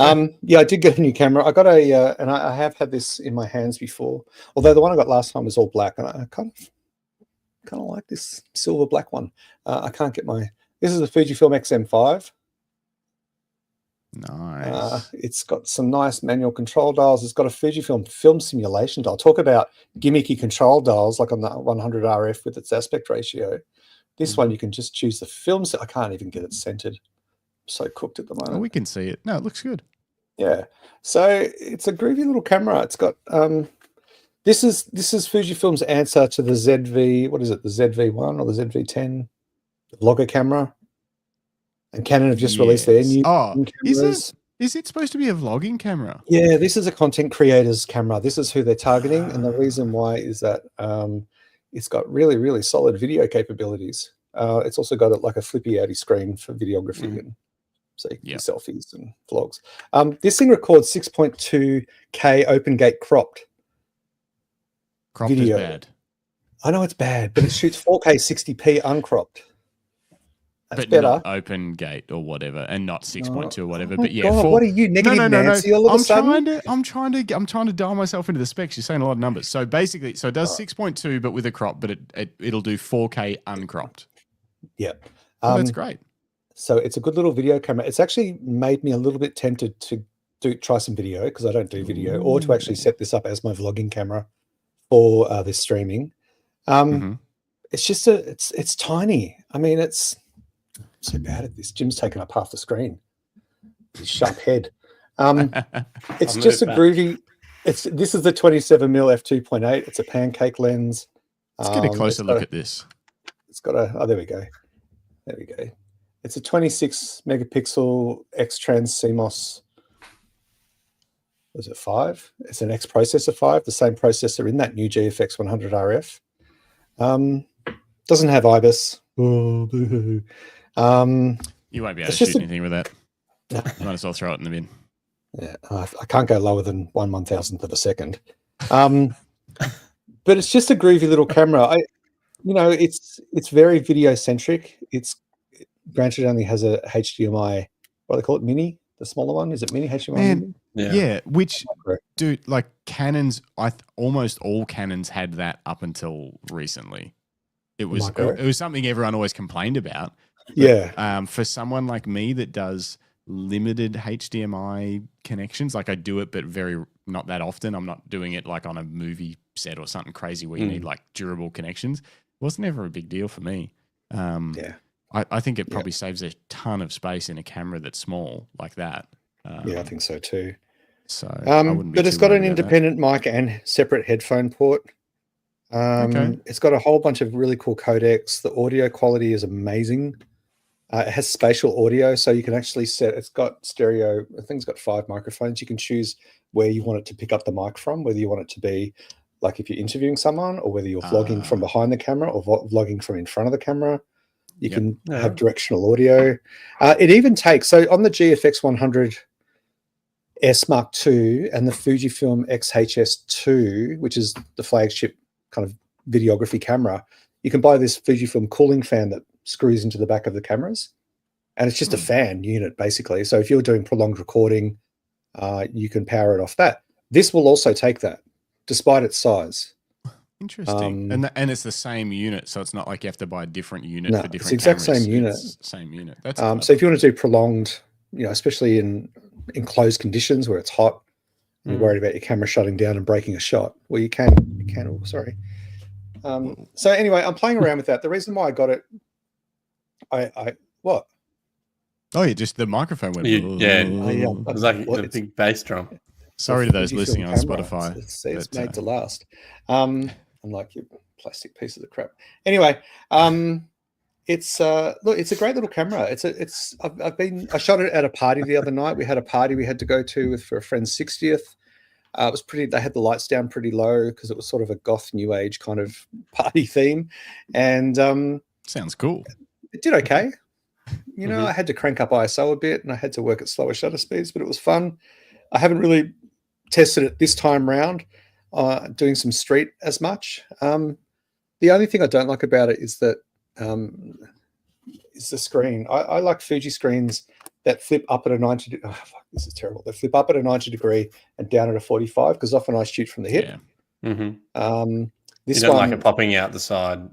I did get a new camera. I got and I have had this in my hands before. Although the one I got last time was all black, and I kind of like this silver black one. I can't get this is a Fujifilm XM5. Nice. It's got some nice manual control dials. It's got a Fujifilm film simulation dial. Talk about gimmicky control dials, like on the 100 RF with its aspect ratio. This one, you can just choose the film. I can't even get it centered. I'm so cooked at the moment. Oh, we can see it. No, it looks good. Yeah. So it's a groovy little camera. It's got this is Fujifilm's answer to the ZV. What is it? The ZV-1 or the ZV-10 vlogger camera. And Canon have just released their new cameras. Is it supposed to be a vlogging camera? Yeah, this is a content creator's camera. This is who they're targeting, and the reason why is that it's got really, really solid video capabilities. It's also got like a flippy outy screen for videography and so you can do selfies and vlogs. This thing records 6.2K open gate cropped video. Is bad. I know it's bad, but it shoots 4K 60p uncropped. That's but better. Not open gate or whatever, and not 6.2 or whatever. But yeah, God, what are you negative Nancy? No. All of a sudden? I'm trying to dial myself into the specs. You're saying a lot of numbers. So basically, it does 6.2, but with a crop, but it'll do 4K uncropped. Yeah, that's great. So it's a good little video camera. It's actually made me a little bit tempted to try some video because I don't do video, or to actually set this up as my vlogging camera for this streaming. It's just it's tiny. I mean, I'm so bad at this. Jim's taken up half the screen. His sharp head. It's just a groovy. This is the 27mm f2.8. It's a pancake lens. Let's get a closer look at this. It's got there we go. There we go. It's a 26 megapixel X-Trans CMOS. Was it 5? It's an X processor 5, the same processor in that new GFX 100 RF. Doesn't have IBIS. Oh, boo-hoo. You won't be able to shoot anything with that. Might as well throw it in the bin. Yeah, I can't go lower than 1/1000th of a second. But it's just a groovy little camera. It's very video centric. Granted, it only has a HDMI. What do they call it? Mini, the smaller one. Is it mini HDMI? Yeah. Which, dude, like Canons, almost all Canons had that up until recently. It was something everyone always complained about. But, for someone like me that does limited HDMI connections, like I do it, but not that often. I'm not doing it like on a movie set or something crazy where you need like durable connections. It wasn't ever a big deal for me. I think it probably saves a ton of space in a camera that's small like that. I think so too. So, but it's got an independent mic and separate headphone port. It's got a whole bunch of really cool codecs. The audio quality is amazing. It has spatial audio, so you can actually it's got stereo. I think it's got 5 microphones. You can choose where you want it to pick up the mic from, whether you want it to be like if you're interviewing someone, or whether you're vlogging from behind the camera or vlogging from in front of the camera. You can have directional audio. It even takes, so on the GFX 100 S Mark II and the Fujifilm X-HS2, which is the flagship kind of videography camera, you can buy this Fujifilm cooling fan that screws into the back of the cameras, and it's just a fan unit basically. So if you're doing prolonged recording, you can power it off that. This will also take that, despite its size. Interesting. And it's the same unit, so it's not like you have to buy a different unit for different it's the exact cameras. same unit. Same unit. That's so if you want to do prolonged, especially in enclosed conditions where it's hot, and you're worried about your camera shutting down and breaking a shot, well, you can. Oh, sorry. So anyway, I'm playing around with that. The reason why I got it, what? Oh, yeah, just the microphone went. It was like a big bass drum. Sorry to those listening on Spotify. It's made to last. Unlike your plastic pieces of crap. Anyway, it's it's a great little camera. I shot it at a party the other night. We had a party we had to go to for a friend's 60th. It was pretty. They had the lights down pretty low because it was sort of a goth new age kind of party theme, and sounds cool. It did okay. I had to crank up ISO a bit, and I had to work at slower shutter speeds, but it was fun. I haven't really tested it this time round, doing some street as much. The only thing I don't like about it is that is the screen. I like Fuji screens that flip up at a 90. Oh, fuck, this is terrible. They flip up at a 90 degree and down at a 45 because often I shoot from the hip. This you don't one, like it popping out the side,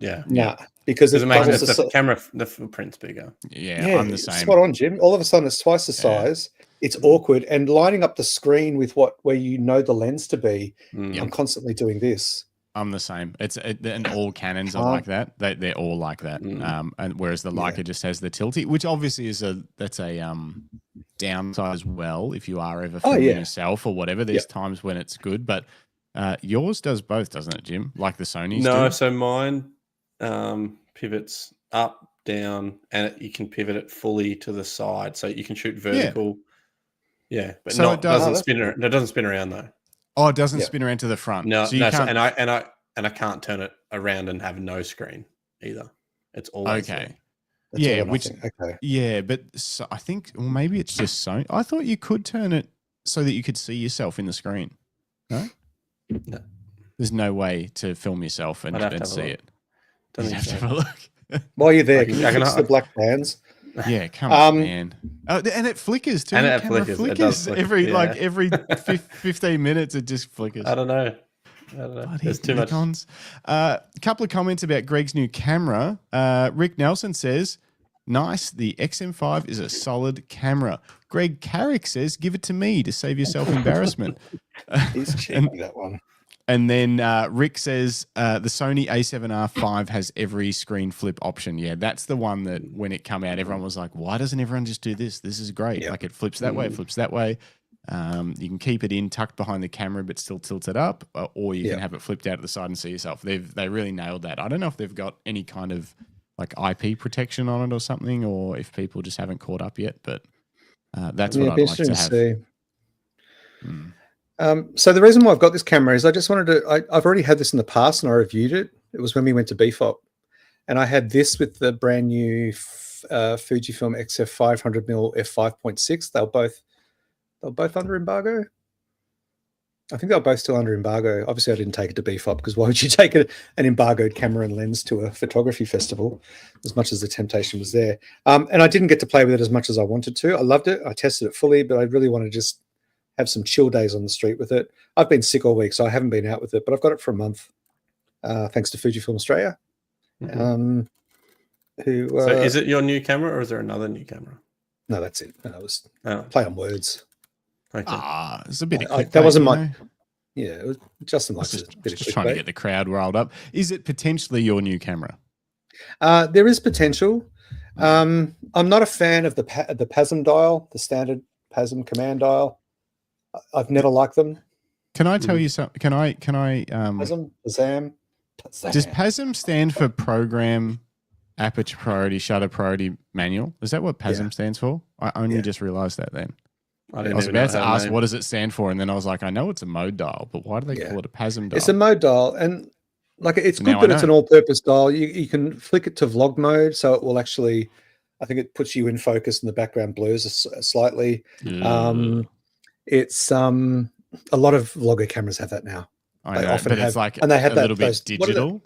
because it makes the camera, the footprint's bigger. Yeah, I'm the same. Spot on, Jim. All of a sudden, it's twice the size. It's awkward, and lining up the screen with where the lens to be. I'm constantly doing this. I'm the same. And all Canons are like that. They're all like that. And whereas the Leica just has the tilty, which obviously is that's a downside as well. If you are ever filming yourself or whatever, there's times when it's good. But yours does both, doesn't it, Jim? Like the Sony's No, do? so mine pivots up, down, and you can pivot it fully to the side, so you can shoot vertical. Yeah, but So it doesn't spin. It doesn't spin around though. Oh, it doesn't spin around to the front. No, so you can't... and I can't turn it around and have no screen either. It's always okay. There. But so I think maybe it's just Sony. I thought you could turn it so that you could see yourself in the screen. No, there's no way to film yourself and see it. Don't have to have a look. While you're there, can you fix the black bands? Yeah, come on, man. Oh, and it flickers too. And The it camera flickers. It does flicker, every 15 minutes, it just flickers. I don't know. There's too much. Couple of comments about Greg's new camera. Rick Nelson says, nice. The XM5 is a solid camera. Greg Carrick says, give it to me to save yourself embarrassment. He's cheating that one. And then Rick says the Sony A7R5 has every screen flip option. Yeah, that's the one that when it came out, everyone was like, why doesn't everyone just do this? This is great. Yep. Like it flips that way, it flips that way. You can keep it in tucked behind the camera but still tilt it up, or you can have it flipped out at the side and see yourself. They really nailed that. I don't know if they've got any kind of like IP protection on it or something, or if people just haven't caught up yet, but that's what I'd like to have. So the reason why I've got this camera is I just wanted to, I've already had this in the past and I reviewed it. It was when we went to BFOP, and I had this with the brand new Fujifilm XF 500mm f5.6. They were both under embargo. I think they were both still under embargo. Obviously I didn't take it to BFOP because why would you take an embargoed camera and lens to a photography festival, as much as the temptation was there. And I didn't get to play with it as much as I wanted to. I loved it. I tested it fully, but I really want to just have some chill days on the street with it. I've been sick all week, so I haven't been out with it, but I've got it for a month, thanks to Fujifilm Australia. So is it your new camera or is there another new camera? No, that's it. No, it was play on words. Okay. It's a bit of that wasn't my... Yeah, it was Justin likes it. Just trying to get the crowd riled up. Is it potentially your new camera? There is potential. I'm not a fan of the PASM dial, the standard PASM command dial. I've never liked them. Can I tell you something? Can I PASM, PASM. Does PASM stand for Program Aperture Priority Shutter Priority Manual? Is that what PASM stands for? I only just realized that then. I was about to ask what does it stand for, and then I was like, I know it's a mode dial, but why do they call it a PASM dial? It's a mode dial, and like it's good that it's an all-purpose dial. You can flick it to vlog mode, so it will actually, I think it puts you in focus and the background blurs slightly. It's a lot of vlogger cameras have that now. I know, but it's like and they have a little bit digital.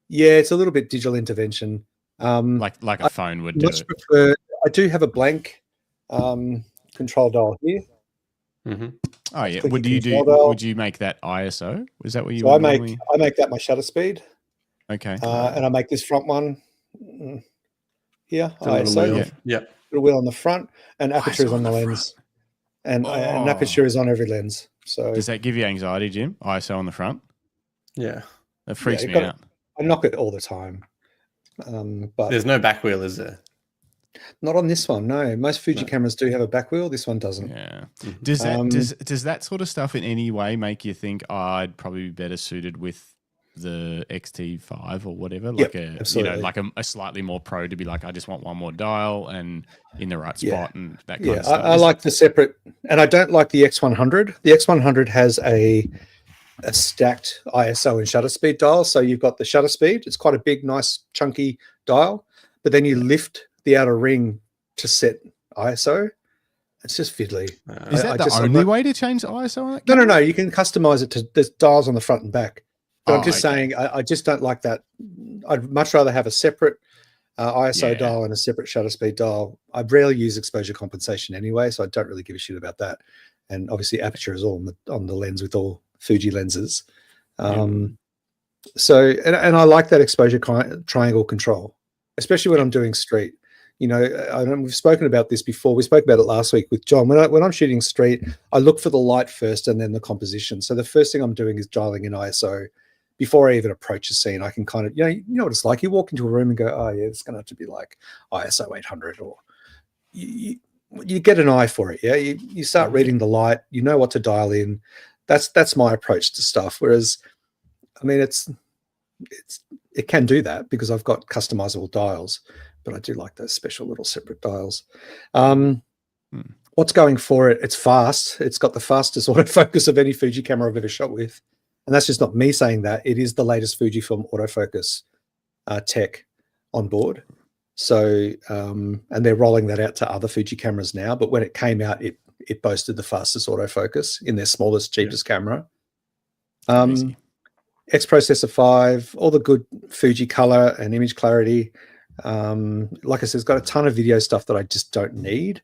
Yeah, it's a little bit digital intervention. Like a phone would do it. I do have a blank control dial here. Oh yeah. Would you make that ISO? Is that what you? So I make that my shutter speed. Okay. And I make this front one here. ISO. Yeah. Little wheel on the front, and aperture is on the lens. And aperture is on every lens. So does that give you anxiety, Jim? ISO on the front? Yeah, that freaks me out. I knock it all the time. But there's no back wheel, is there? Not on this one. No, most Fuji cameras do have a back wheel. This one doesn't. Yeah. Does that sort of stuff in any way make you think I'd probably be better suited with the XT5 or whatever, like a slightly more pro, to be like, I just want one more dial and in the right spot and that kind of stuff. I like the separate, and I don't like the X100. The X100 has a stacked ISO and shutter speed dial. So you've got the shutter speed. It's quite a big, nice, chunky dial, but then you lift the outer ring to set ISO. It's just fiddly. Is that the only way to change the ISO on that? No. You can customize it to, there's dials on the front and back. But I'm just saying, I just don't like that. I'd much rather have a separate ISO dial and a separate shutter speed dial. I rarely use exposure compensation anyway, so I don't really give a shit about that. And obviously, aperture is all on the lens with all Fuji lenses. So, and I like that exposure triangle control, especially when I'm doing street. You know, we've spoken about this before. We spoke about it last week with John. When I'm shooting street, I look for the light first and then the composition. So the first thing I'm doing is dialing in ISO before I even approach a scene, I can kind of, you know what it's like. You walk into a room and go, oh yeah, it's going to have to be like ISO 800, or you get an eye for it. Yeah, you start reading the light. You know what to dial in. That's my approach to stuff. Whereas, I mean, it can do that because I've got customizable dials, but I do like those special little separate dials. What's going for it? It's fast. It's got the fastest autofocus of any Fuji camera I've ever shot with. And that's just not me saying that. It is the latest Fujifilm autofocus tech on board. So, and they're rolling that out to other Fuji cameras now. But when it came out, it boasted the fastest autofocus in their smallest, cheapest camera. X Processor 5, all the good Fuji color and image clarity. Like I said, it's got a ton of video stuff that I just don't need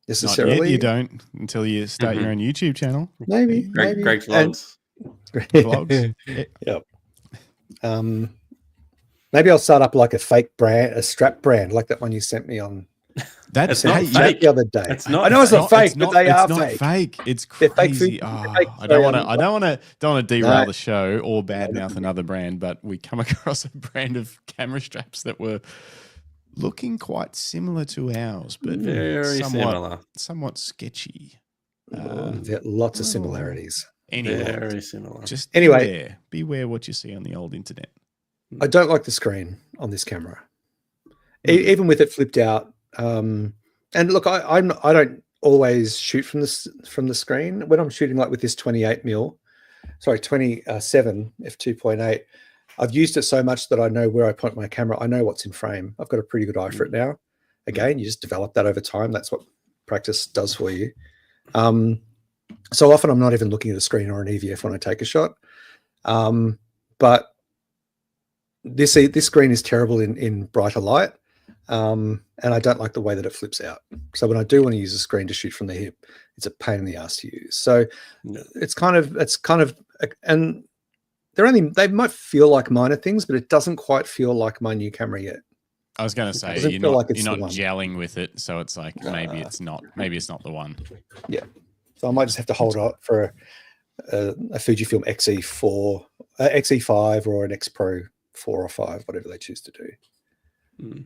necessarily. Not yet, you don't until you start your own YouTube channel. Maybe. Greg's vlogs. Vlogs. Yep. Maybe I'll start up like a fake brand, a strap brand, like that one you sent me on. That's not fake the other day. It's not. I know it's not fake, but they are fake. fake. It's They're crazy. fake. I don't want to derail the show or badmouth another brand, but we come across a brand of camera straps that were looking quite similar to ours, but very similar, somewhat sketchy. There are lots of similarities. Anyway, very similar. Just anyway, beware what you see on the old internet. I don't like the screen on this camera, even with it flipped out. And look, I don't always shoot from the screen. When I'm shooting like with this 27 f2.8, I've used it so much that I know where I point my camera. I know what's in frame. I've got a pretty good eye for it now. Again, you just develop that over time. That's what practice does for you. So often I'm not even looking at a screen or an EVF when I take a shot. But this screen is terrible in brighter light. And I don't like the way that it flips out. So when I do want to use a screen to shoot from the hip, it's a pain in the ass to use. So it's kind of, and they might feel like minor things, but it doesn't quite feel like my new camera yet. I was going to say you're not gelling with it, so it's like maybe it's not the one. Yeah, so I might just have to hold out for a Fujifilm XE5 or an X Pro 4 or 5, whatever they choose to do.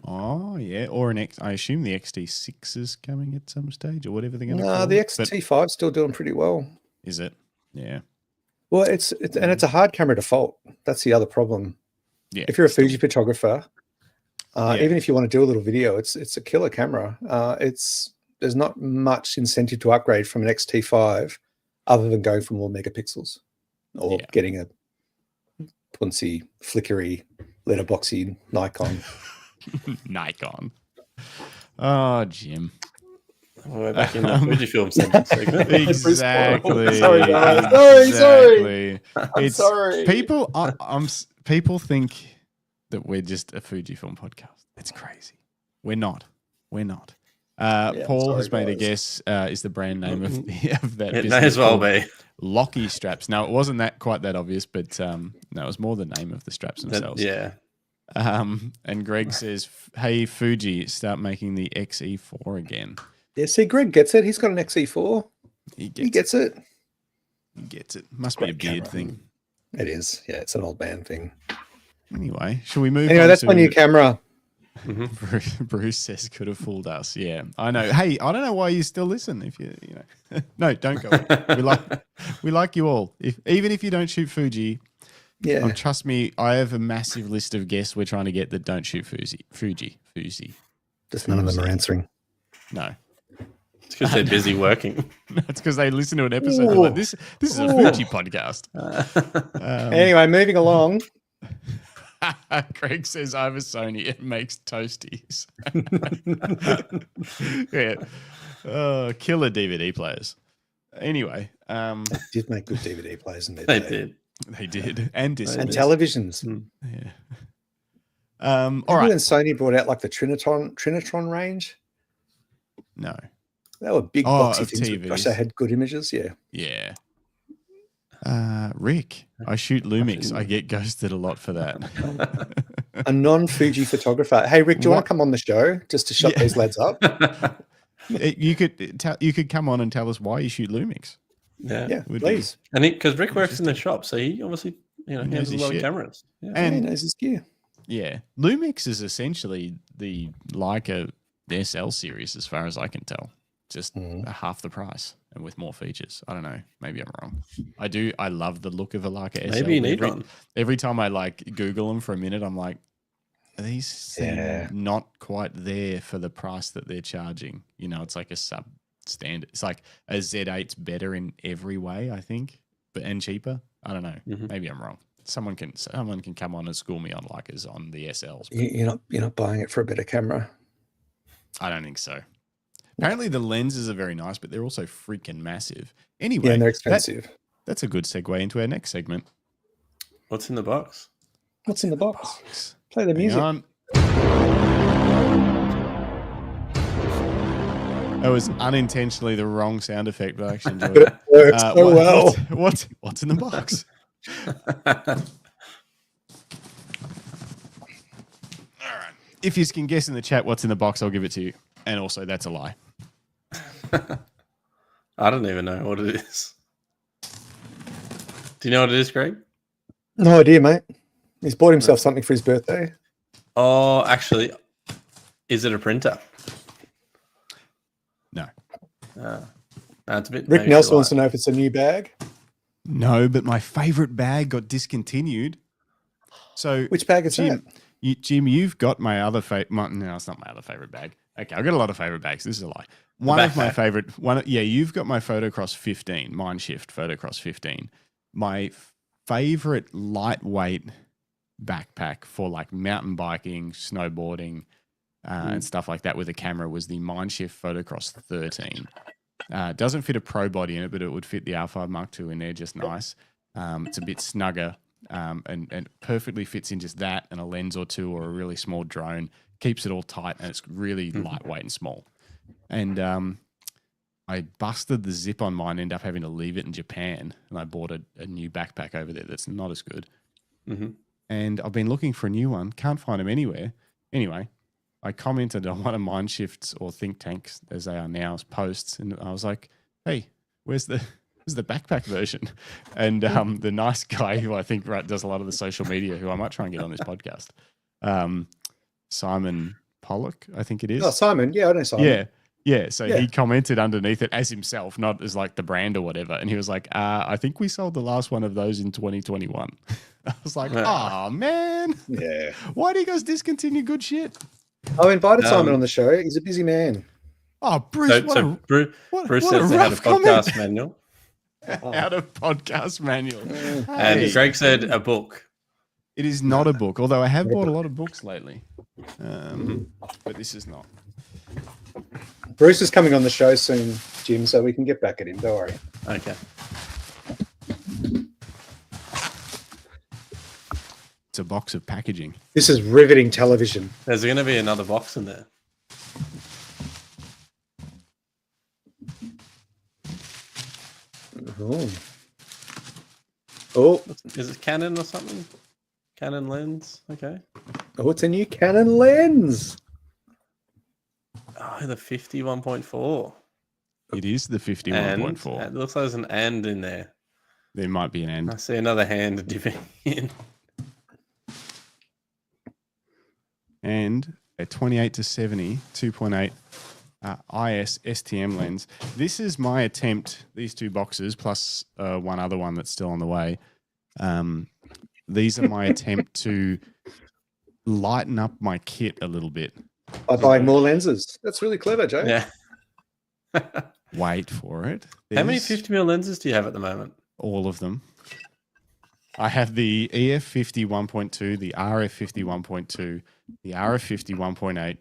Oh yeah, or an X. I assume the XT6 is coming at some stage, or whatever they're going to call the it. XT5 is still doing pretty well. Is it? Yeah. Well, it's a hard camera default. That's the other problem. Yeah. If you're a Fuji photographer, even if you want to do a little video, it's a killer camera. There's not much incentive to upgrade from an XT5 other than going for more megapixels or getting a punsy, flickery, letterboxy Nikon. Nikon. Oh, Jim. We're back in the Fujifilm segment. Exactly. Sorry. I'm sorry. People think that we're just a Fujifilm podcast. It's crazy. We're not. Paul has made a guess. Is the brand name of that? It may as well be Locky straps. Now it wasn't quite that obvious, but no, it was more the name of the straps themselves. And Greg says, "Hey Fuji, start making the XE4 again." Yeah, see, Greg gets it. He's got an XE4. He gets it. He gets it. Must be a beard thing. It is. Yeah, it's an old man thing. Anyway, shall we move? Anyway, that's my new camera. Bruce says could have fooled us. Yeah, I know. Hey, I don't know why you still listen. If you know, no, don't go. We like you all. Even if you don't shoot Fuji, trust me, I have a massive list of guests we're trying to get that don't shoot Fuji. Just none of them are answering. No, it's because they're busy working. That's because they listen to an episode. They're like, this is a Fuji podcast. Anyway, moving along. Craig says I have a Sony. It makes toasties. Yeah. Killer DVD players. Anyway. They did make good DVD players in their They day. They did. And televisions. Yeah. All right. When Sony brought out like the Trinitron range? No. They were big boxy things. TVs. Gosh, they had good images. Yeah. Yeah. Rick, I shoot Lumix. I get ghosted a lot for that. A non-Fuji photographer. Hey, Rick, do you want to come on the show just to shut these lads up? You could come on and tell us why you shoot Lumix. Yeah, please. And because Rick works in the shop, so he obviously he knows has a his lot of shit. cameras. Yeah. And he knows his gear. Yeah, Lumix is essentially the Leica SL series, as far as I can tell, just half the price and with more features. I don't know. Maybe I'm wrong. I love the look of a Leica SL. Maybe you need one. Every time I like Google them for a minute, I'm like, these seem not quite there for the price that they're charging. You know, it's like a substandard. It's like a Z8's better in every way, I think, and cheaper. I don't know. Maybe I'm wrong. Someone can come on and school me on Leicas on the SLs. You're not buying it for a better camera. I don't think so. Apparently the lenses are very nice, but they're also freaking massive. Anyway, and they're expensive. That's a good segue into our next segment. What's in the box? What's in the box? Play the music. That was unintentionally the wrong sound effect, but I actually enjoyed it. Works so well. What's in the box? All right. If you can guess in the chat what's in the box, I'll give it to you. And also, that's a lie. I don't even know what it is. Do you know what it is, Greg? No idea, mate. He's bought himself something for his birthday. Oh, actually, is it a printer? No. It's a bit. Rick Nelson wants to know if it's a new bag. No, but my favorite bag got discontinued. So which bag is that? Jim, you've got my other favorite. No, it's not my other favorite bag. Okay, I've got a lot of favorite bags. This is a lie. One of my favorite. You've got my Photocross 15, Mindshift Photocross 15. My favorite lightweight backpack for like mountain biking, snowboarding, and stuff like that with a camera was the Mindshift Photocross 13. Doesn't fit a pro body in it, but it would fit the R5 Mark II in there just nice. It's a bit snugger and perfectly fits in just that and a lens or two or a really small drone. Keeps it all tight and it's really lightweight and small. And I busted the zip on mine, ended up having to leave it in Japan, and I bought a new backpack over there that's not as good. And I've been looking for a new one, can't find them anywhere. Anyway, I commented on one of Mindshift's or Think Tanks, as they are now, posts, and I was like, "Hey, where's the backpack version?" And the nice guy who I think does a lot of the social media, who I might try and get on this podcast, Simon Pollock, I think it is. Oh, Simon. Yeah, I know Simon. Yeah. So he commented underneath it as himself, not as like the brand or whatever. And he was like, I think we sold the last one of those in 2021. I was like, oh, man. Yeah. Why do you guys discontinue good shit? I invited Simon on the show. He's a busy man. Oh, Bruce. Bruce says they had a podcast manual. Out of podcast manual. And Greg said a book. It is not a book, although I have bought a lot of books lately. But this is not. Bruce is coming on the show soon, Jim, so we can get back at him. Don't worry. Okay. It's a box of packaging. This is riveting television. There's going to be another box in there. Oh. Is it Canon or something? Canon lens. Okay. Oh, it's a new Canon lens. Oh, the 51.4. It is the 51.4. It looks like there's an and in there. There might be an and. I see another hand dipping in. And a 28-70 2.8 IS STM lens. This is my attempt, these two boxes, plus one other one that's still on the way. These are my attempt to lighten up my kit a little bit. By buying more lenses. That's really clever, Joe. Yeah. Wait for it. How many 50mm lenses do you have at the moment? All of them. I have the EF50 1.2, the RF50 1.2, the RF50 1.8,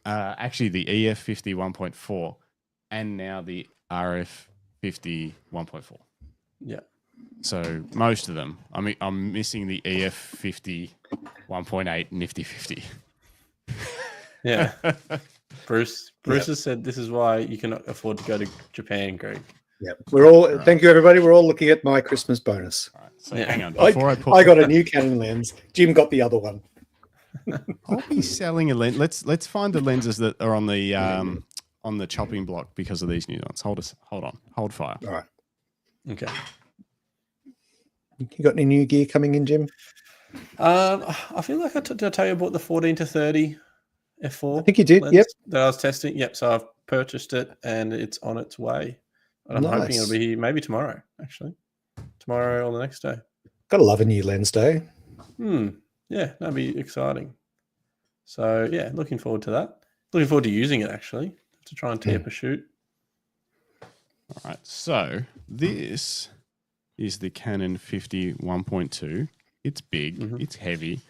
actually the EF50 1.4, and now the RF50 1.4. Yeah. So most of them. I mean, I'm missing the EF50 1.8 Nifty 50. Yeah. Bruce has said this is why you cannot afford to go to Japan, Greg. Yeah. We're all thank you everybody. We're all looking at my Christmas bonus. All right, so hang on. I got a new Canon lens. Jim got the other one. I'll be selling a lens. Let's find the lenses that are on the chopping block because of these new ones. Hold on. Hold fire. All right. Okay. You got any new gear coming in, Jim? I feel like did I tell you about the 14 to 30 f4? I think you did. Lens Yep. that I was testing. Yep. So I've purchased it and it's on its way. And I'm hoping it'll be here maybe tomorrow. Actually, tomorrow or the next day. Gotta love a new lens day. Yeah, that'd be exciting. So yeah, looking forward to that. Looking forward to using it actually to try and tee up a shoot. All right. So this is the Canon 51.2. It's big. It's heavy.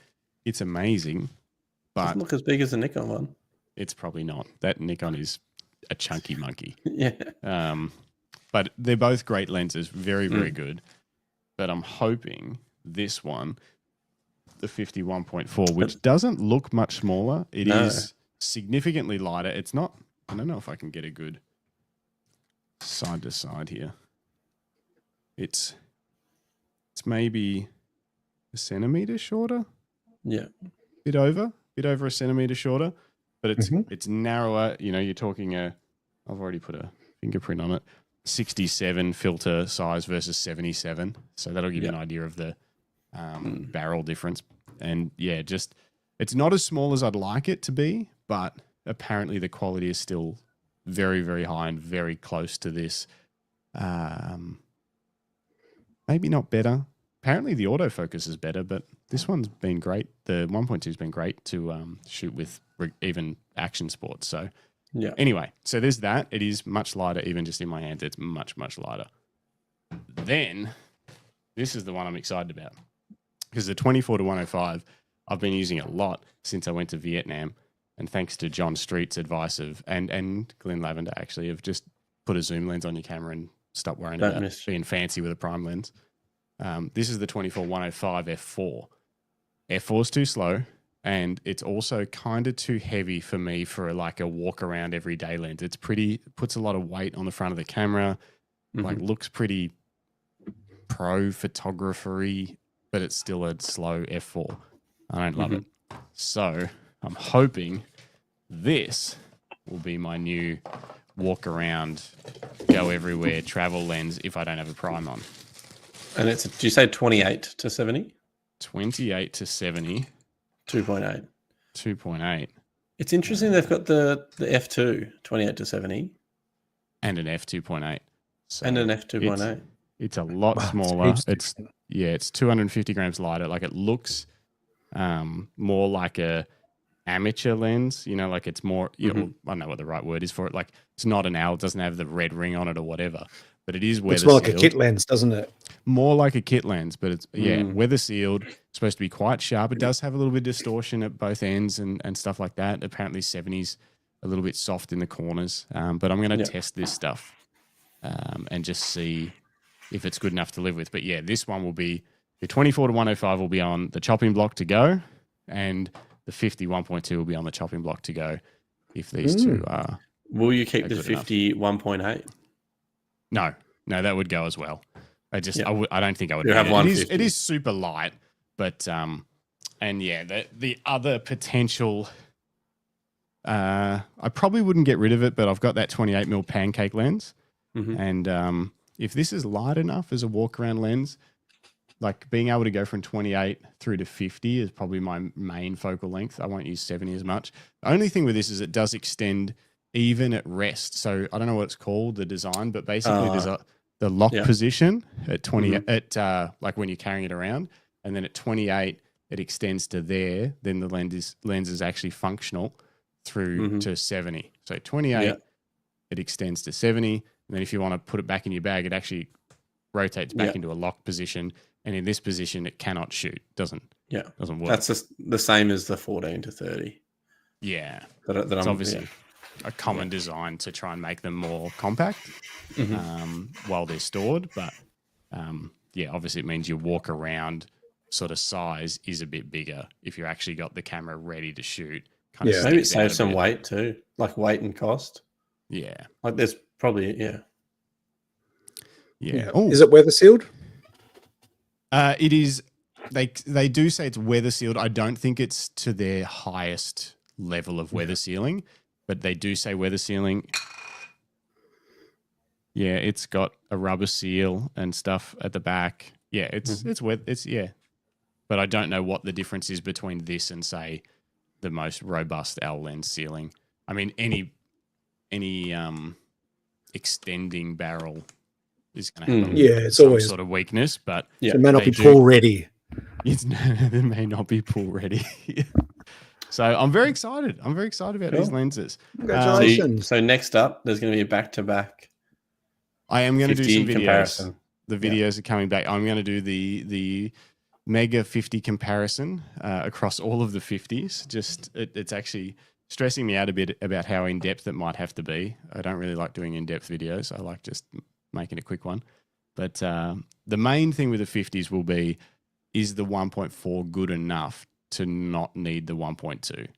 It's amazing. But doesn't look as big as the Nikon one. It's probably not. That Nikon is a chunky monkey. Yeah. But they're both great lenses. Very, very good. But I'm hoping this one, the 51.4, which doesn't look much smaller. It is significantly lighter. It's not, I don't know if I can get a good side to side here. It's maybe a centimeter shorter. Yeah. Bit over a centimeter shorter, but it's narrower. You know, you're talking I've already put a fingerprint on it. 67 filter size versus 77. So that'll give you an idea of the barrel difference. And yeah, just it's not as small as I'd like it to be, but apparently the quality is still very, very high and very close to this. Maybe not better. Apparently the autofocus is better, but this one's been great. The 1.2 has been great to shoot with even action sports. So yeah. Anyway, so there's that. It is much lighter, even just in my hands. It's much, much lighter. Then this is the one I'm excited about because the 24 to 105, I've been using it a lot since I went to Vietnam, and thanks to John Street's advice and Glenn Lavender actually of just put a zoom lens on your camera and stop worrying about being fancy with a prime lens. This is the 24 105 f4. F4's too slow. And it's also kind of too heavy for me for like a walk around everyday lens. It's puts a lot of weight on the front of the camera, like looks pretty pro photography, but it's still a slow f4. I don't love it. So I'm hoping this will be my new walk around, go everywhere travel lens if I don't have a prime on. And it's, do you say 28 to 70? 28 to 70. 2.8. 2.8. It's interesting they've got the f2, 28 to 70. And an f2.8. So and an f2.8. It's a lot smaller. It's 250 grams lighter. Like it looks more like a amateur lens, you know, like it's more, you know, I don't know what the right word is for it. Like it's not an L, it doesn't have the red ring on it or whatever, but it is weather sealed. It's more like a kit lens, doesn't it? More like a kit lens, but it's, weather sealed. It's supposed to be quite sharp. It does have a little bit of distortion at both ends and stuff like that. Apparently 70's a little bit soft in the corners, but I'm going to test this stuff and just see if it's good enough to live with. But yeah, this one will be, the 24 to 105 will be on the chopping block to go, and the 51.2 will be on the chopping block to go if these two are. Will you keep the 51.8? No, that would go as well. I don't think I would. Have it is super light, but and yeah, the other potential. I probably wouldn't get rid of it, but I've got that 28mm pancake lens, and if this is light enough as a walk around lens, like being able to go from 28 through to 50 is probably my main focal length. I won't use 70 as much. The only thing with this is it does extend even at rest. So I don't know what it's called, the design, but basically there's the lock position at 20 at like when you're carrying it around, and then at 28 it extends to there. Then the lens is actually functional through to 70. So 28 it extends to 70, and then if you want to put it back in your bag, it actually rotates back into a lock position. And in this position, it cannot shoot. Doesn't work. That's just the same as the 14 to 30. Yeah. It's obviously a common design to try and make them more compact while they're stored. But obviously it means your walk around sort of size is a bit bigger if you actually got the camera ready to shoot. Maybe it saves some weight too, like weight and cost. Yeah. Like there's probably, Yeah. Oh. Is it weather sealed? It is. They do say it's weather sealed. I don't think it's to their highest level of weather sealing, but they do say weather sealing. Yeah, it's got a rubber seal and stuff at the back. Yeah, it's wet. It's but I don't know what the difference is between this and say the most robust L lens sealing. I mean, any extending barrel is going to have it's some always sort of weakness, but Yeah. it may not be pull ready. it may not be pull ready. So I'm very excited. I'm very excited about these lenses. Congratulations. So next up, there's going to be a back-to-back. I am going to do some videos. Comparison. The videos are coming back. I'm going to do the Mega 50 comparison across all of the 50s. Just it's actually stressing me out a bit about how in-depth it might have to be. I don't really like doing in-depth videos. I like just making a quick one. But the main thing with the 50s will be, is the 1.4 good enough to not need the 1.2?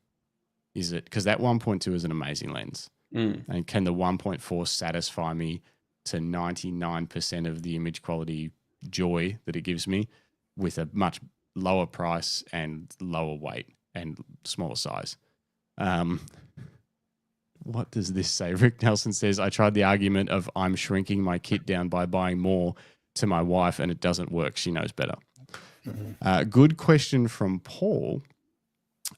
Is it? Because that 1.2 is an amazing lens. And can the 1.4 satisfy me to 99% of the image quality joy that it gives me with a much lower price and lower weight and smaller size? What does this say? Rick Nelson says, I tried the argument of I'm shrinking my kit down by buying more to my wife and it doesn't work. She knows better. Good question from Paul.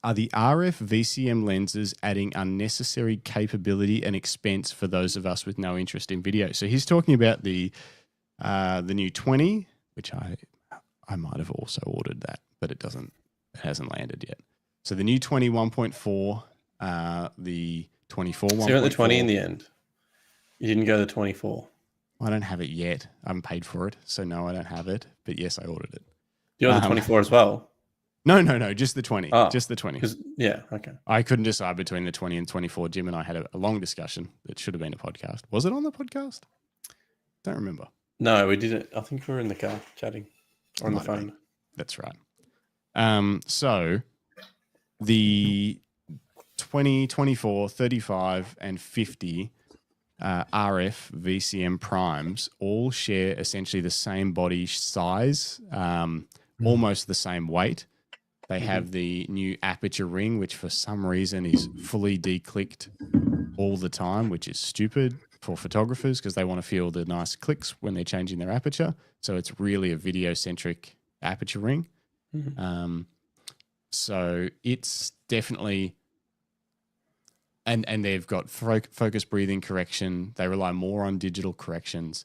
Are the RF VCM lenses adding unnecessary capability and expense for those of us with no interest in video? So he's talking about the new 20, which I might have also ordered that, but it hasn't landed yet. So the new 20 1.4, the 24 1.4. So you went the 20 in the end. You didn't go the 24. I don't have it yet. I haven't paid for it, so no, I don't have it. But yes, I ordered it. You ordered the 24 as well? No, just the 20. Oh, just the 20. Yeah, okay. I couldn't decide between the 20 and 24. Jim and I had a long discussion that should have been a podcast. Was it on the podcast? Don't remember. No, we didn't. I think we were in the car chatting or on the phone. That's right. So the 20, 24, 35, and 50 RF VCM primes all share essentially the same body size, almost the same weight. They have the new aperture ring, which for some reason is fully declicked all the time, which is stupid for photographers because they want to feel the nice clicks when they're changing their aperture. So it's really a video-centric aperture ring. So it's definitely... And they've got focus breathing correction. They rely more on digital corrections.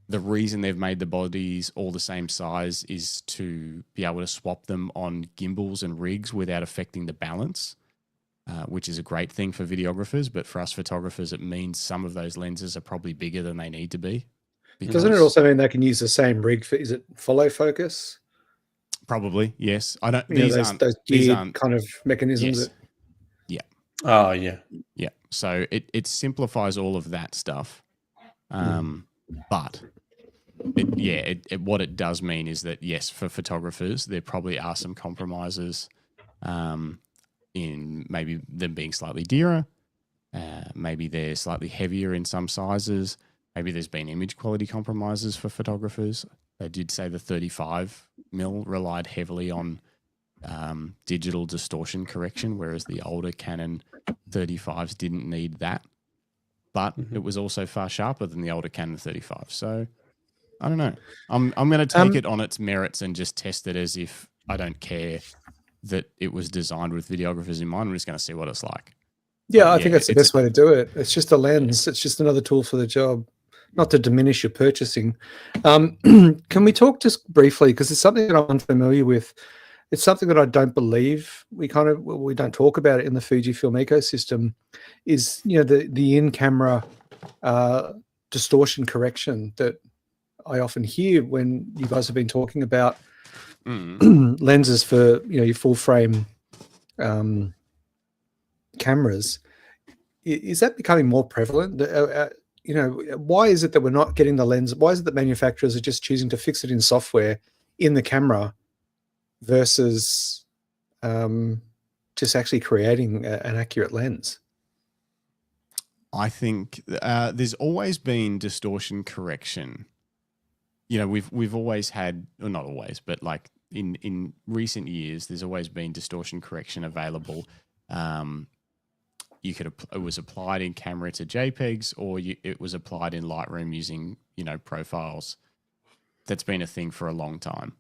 The reason they've made the bodies all the same size is to be able to swap them on gimbals and rigs without affecting the balance, which is a great thing for videographers. But for us photographers, it means some of those lenses are probably bigger than they need to be. Doesn't it also mean they can use the same rig for, is it follow focus? Probably, yes. I don't. These aren't kind of mechanisms. Yes. That... Oh, yeah. Yeah. So it simplifies all of that stuff. But what it does mean is that, yes, for photographers, there probably are some compromises in maybe them being slightly dearer. Maybe they're slightly heavier in some sizes. Maybe there's been image quality compromises for photographers. They did say the 35mm relied heavily on digital distortion correction, whereas the older Canon 35s didn't need that. But it was also far sharper than the older Canon 35. So I don't know. I'm going to take it on its merits and just test it as if I don't care that it was designed with videographers in mind. I'm just going to see what it's like. Yeah, I think that's the best way to do it. It's just a lens. It's just another tool for the job, not to diminish your purchasing. Can we talk just briefly, because it's something that I'm unfamiliar with. It's something that I don't believe we don't talk about it in the Fujifilm ecosystem, is, you know, the in-camera distortion correction that I often hear when you guys have been talking about lenses for, you know, your full frame cameras. Is that becoming more prevalent? You know, why is it that we're not getting the lens? Why is it that manufacturers are just choosing to fix it in software in the camera versus just actually creating an accurate lens? I think there's always been distortion correction. You know, we've always had, or not always, but like in recent years, there's always been distortion correction available. It was applied in camera to JPEGs, or it was applied in Lightroom using, you know, profiles. that's been a thing for a long time.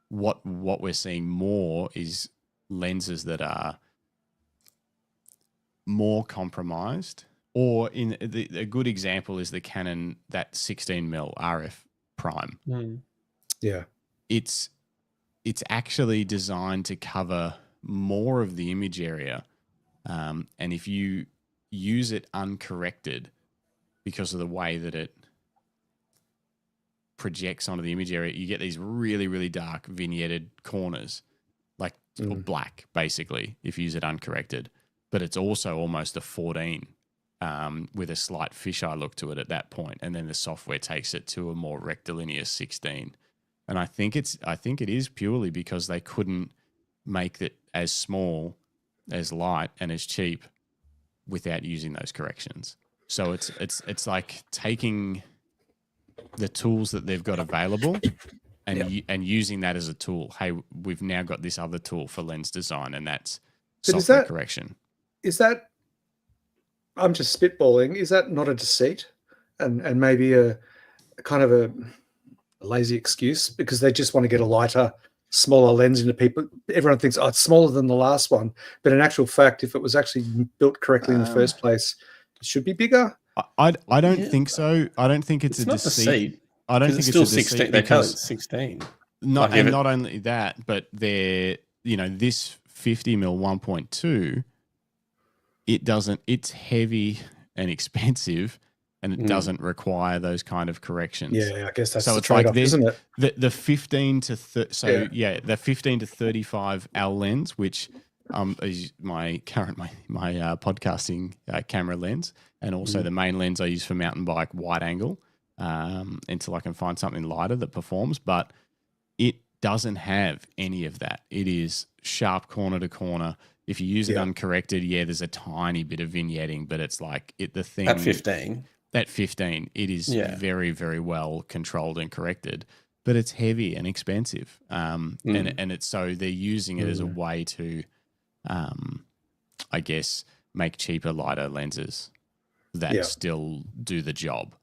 What we're seeing more is lenses that are more compromised, or in a good example is the Canon, that 16mm RF prime. Yeah. It's actually designed to cover more of the image area. And if you use it uncorrected because of the way that it projects onto the image area, you get these really, really dark vignetted corners, like or black, basically, if you use it uncorrected. But it's also almost a 14 with a slight fisheye look to it at that point. And then the software takes it to a more rectilinear 16. And I think it is purely because they couldn't make it as small, as light, and as cheap without using those corrections. So it's like taking the tools that they've got available and using that as a tool. Hey, we've now got this other tool for lens design, and that's software correction. Is that, I'm just spitballing, is that not a deceit and maybe a kind of a lazy excuse because they just want to get a lighter, smaller lens into people? Everyone thinks, oh, it's smaller than the last one. But in actual fact, if it was actually built correctly in the first place, it should be bigger. I don't think so. I don't think it's a not deceit. I don't think it's still a deceit 16. because They 16. not only that, but they're, this 50mm 1.2, it's heavy and expensive, and it doesn't requare those kind of corrections. Yeah, I guess that's so the it's like trade-off, isn't it? The 15 to the 15 to 35 L lens, which is my podcasting camera lens, and also the main lens I use for mountain bike wide angle, until I can find something lighter that performs. But it doesn't have any of that. It is sharp corner to corner. If you use it uncorrected, there's a tiny bit of vignetting, but it's like the thing At 15. At 15, it is very, very well controlled and corrected, but it's heavy and expensive. And it's so they're using it as a way to, I guess, make cheaper, lighter lenses that still do the job.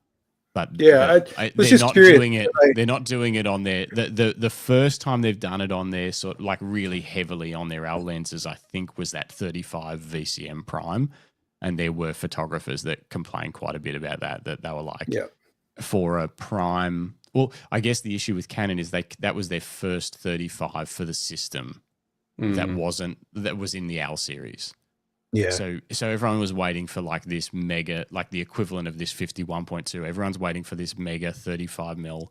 But I was just curious. They're not doing it on their the first time they've done it on their sort of like really heavily on their L lenses, I think was that 35 VCM prime, and there were photographers that complained quite a bit about that they were like, for a prime. Well, I guess the issue with Canon is that was their first 35 for the system that was in the L series. Yeah. So everyone was waiting for like this mega, like the equivalent of this 51.2. Everyone's waiting for this mega 35mm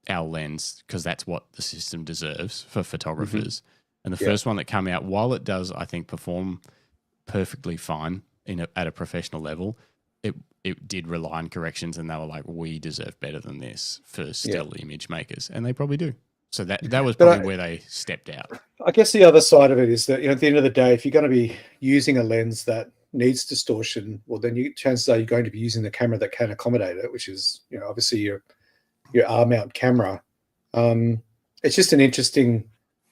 L lens because that's what the system deserves for photographers. And the first one that came out, while it does, I think, perform perfectly fine at a professional level, it did rely on corrections, and they were like, we deserve better than this for still image makers, and they probably do. So that was probably where they stepped out. I guess the other side of it is that, at the end of the day, if you're going to be using a lens that needs distortion, well, then chances are you're going to be using the camera that can accommodate it, which is, obviously your R-mount camera. It's just an interesting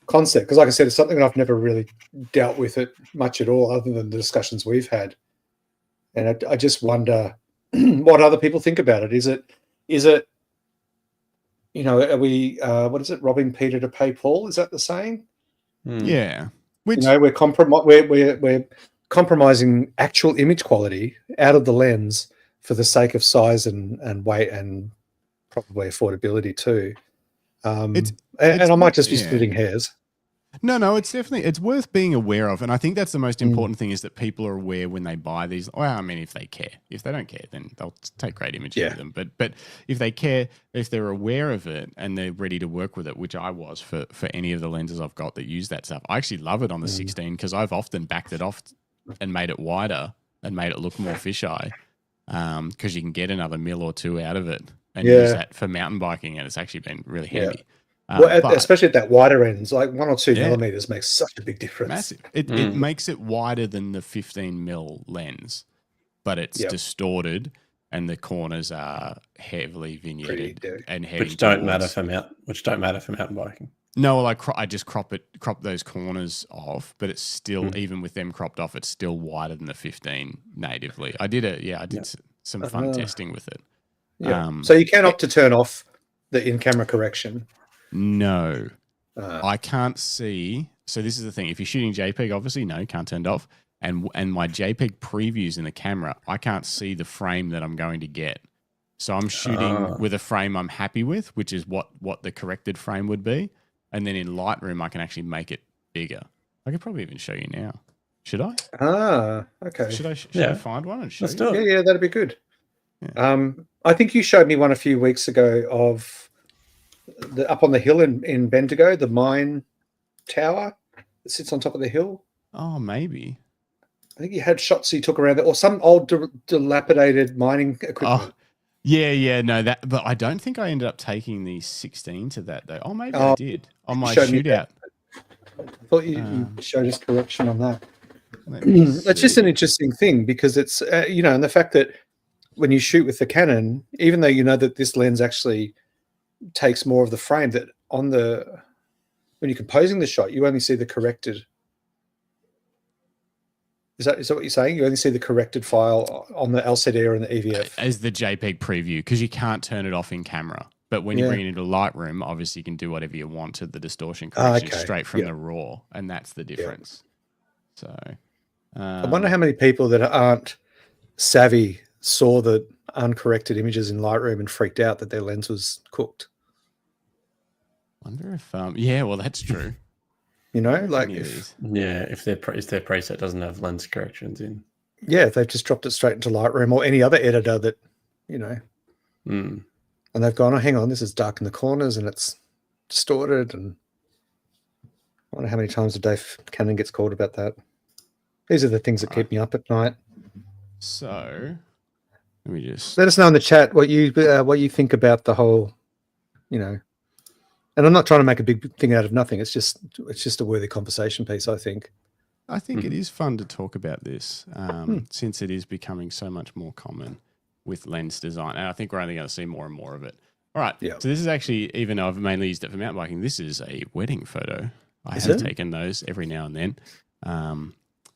concept because, like I said, it's something that I've never really dealt with it much at all, other than the discussions we've had. And I just wonder what other people think about it. Is it? Are we? What is it? Robbing Peter to pay Paul? Is that the saying? Yeah. Which, we're compromising actual image quality out of the lens for the sake of size and weight and probably affordability too. And I might just be splitting hairs. No, it's definitely, it's worth being aware of. And I think that's the most important thing, is that people are aware when they buy these. Well, I mean, if they care. If they don't care, then they'll take great images of them. But if they care, if they're aware of it and they're ready to work with it, which I was for any of the lenses I've got that use that stuff. I actually love it on the 16 because I've often backed it off and made it wider and made it look more fisheye, because you can get another mil or two out of it and use that for mountain biking, and it's actually been really handy. Especially at that wider ends, like 1 or 2 millimeters makes such a big difference. Massive. It makes it wider than the 15mm lens, but it's distorted, and the corners are heavily vignetted and heavy. Which don't matter for mountain biking. No, well, I just crop those corners off, but it's still, even with them cropped off, it's still wider than the 15 natively. I did some fun testing with it. So you can opt to turn off the in-camera correction? No. I can't see. So this is the thing. If you're shooting JPEG, obviously, no, can't turn it off. And my JPEG previews in the camera, I can't see the frame that I'm going to get. So I'm shooting with a frame I'm happy with, which is what the corrected frame would be. And then in Lightroom, I can actually make it bigger. I could probably even show you now. Should I? Okay. Should I find one and show Let's you? do it. Yeah, that'd be good. Yeah. I think you showed me one a few weeks ago of up on the hill in Bendigo, the mine tower that sits on top of the hill. Oh, maybe. I think you had shots you took around there, or some old dilapidated mining equipment. Oh, yeah, no, but I don't think I ended up taking the 16 to that though. Oh, maybe I did on my shootout. I thought you showed us correction on that. That's That's just an interesting thing because it's and the fact that when you shoot with the Canon, even though you know that this lens actually takes more of the frame, that when you're composing the shot, you only see the corrected. Is that what you're saying? You only see the corrected file on the LCD or in the EVF as the JPEG preview because you can't turn it off in camera. But when you bring it into Lightroom, obviously you can do whatever you want to the distortion correction straight from the raw, and that's the difference. So I wonder how many people that aren't savvy saw the uncorrected images in Lightroom and freaked out that their lens was cooked. Wonder if well, that's true. Like if their preset doesn't have lens corrections in. Yeah, if they've just dropped it straight into Lightroom or any other editor that, and they've gone, oh, hang on, this is dark in the corners and it's distorted. And I wonder how many times a day Canon gets called about that. These are the things that keep me up at night. So let me just let us know in the chat what you think about the whole, and I'm not trying to make a big thing out of nothing. It's just a worthy conversation piece, I think. I think it is fun to talk about this since it is becoming so much more common with lens design. And I think we're only going to see more and more of it. All right. Yeah. So this is actually, even though I've mainly used it for mountain biking, this is a wedding photo. I have taken those every now and then.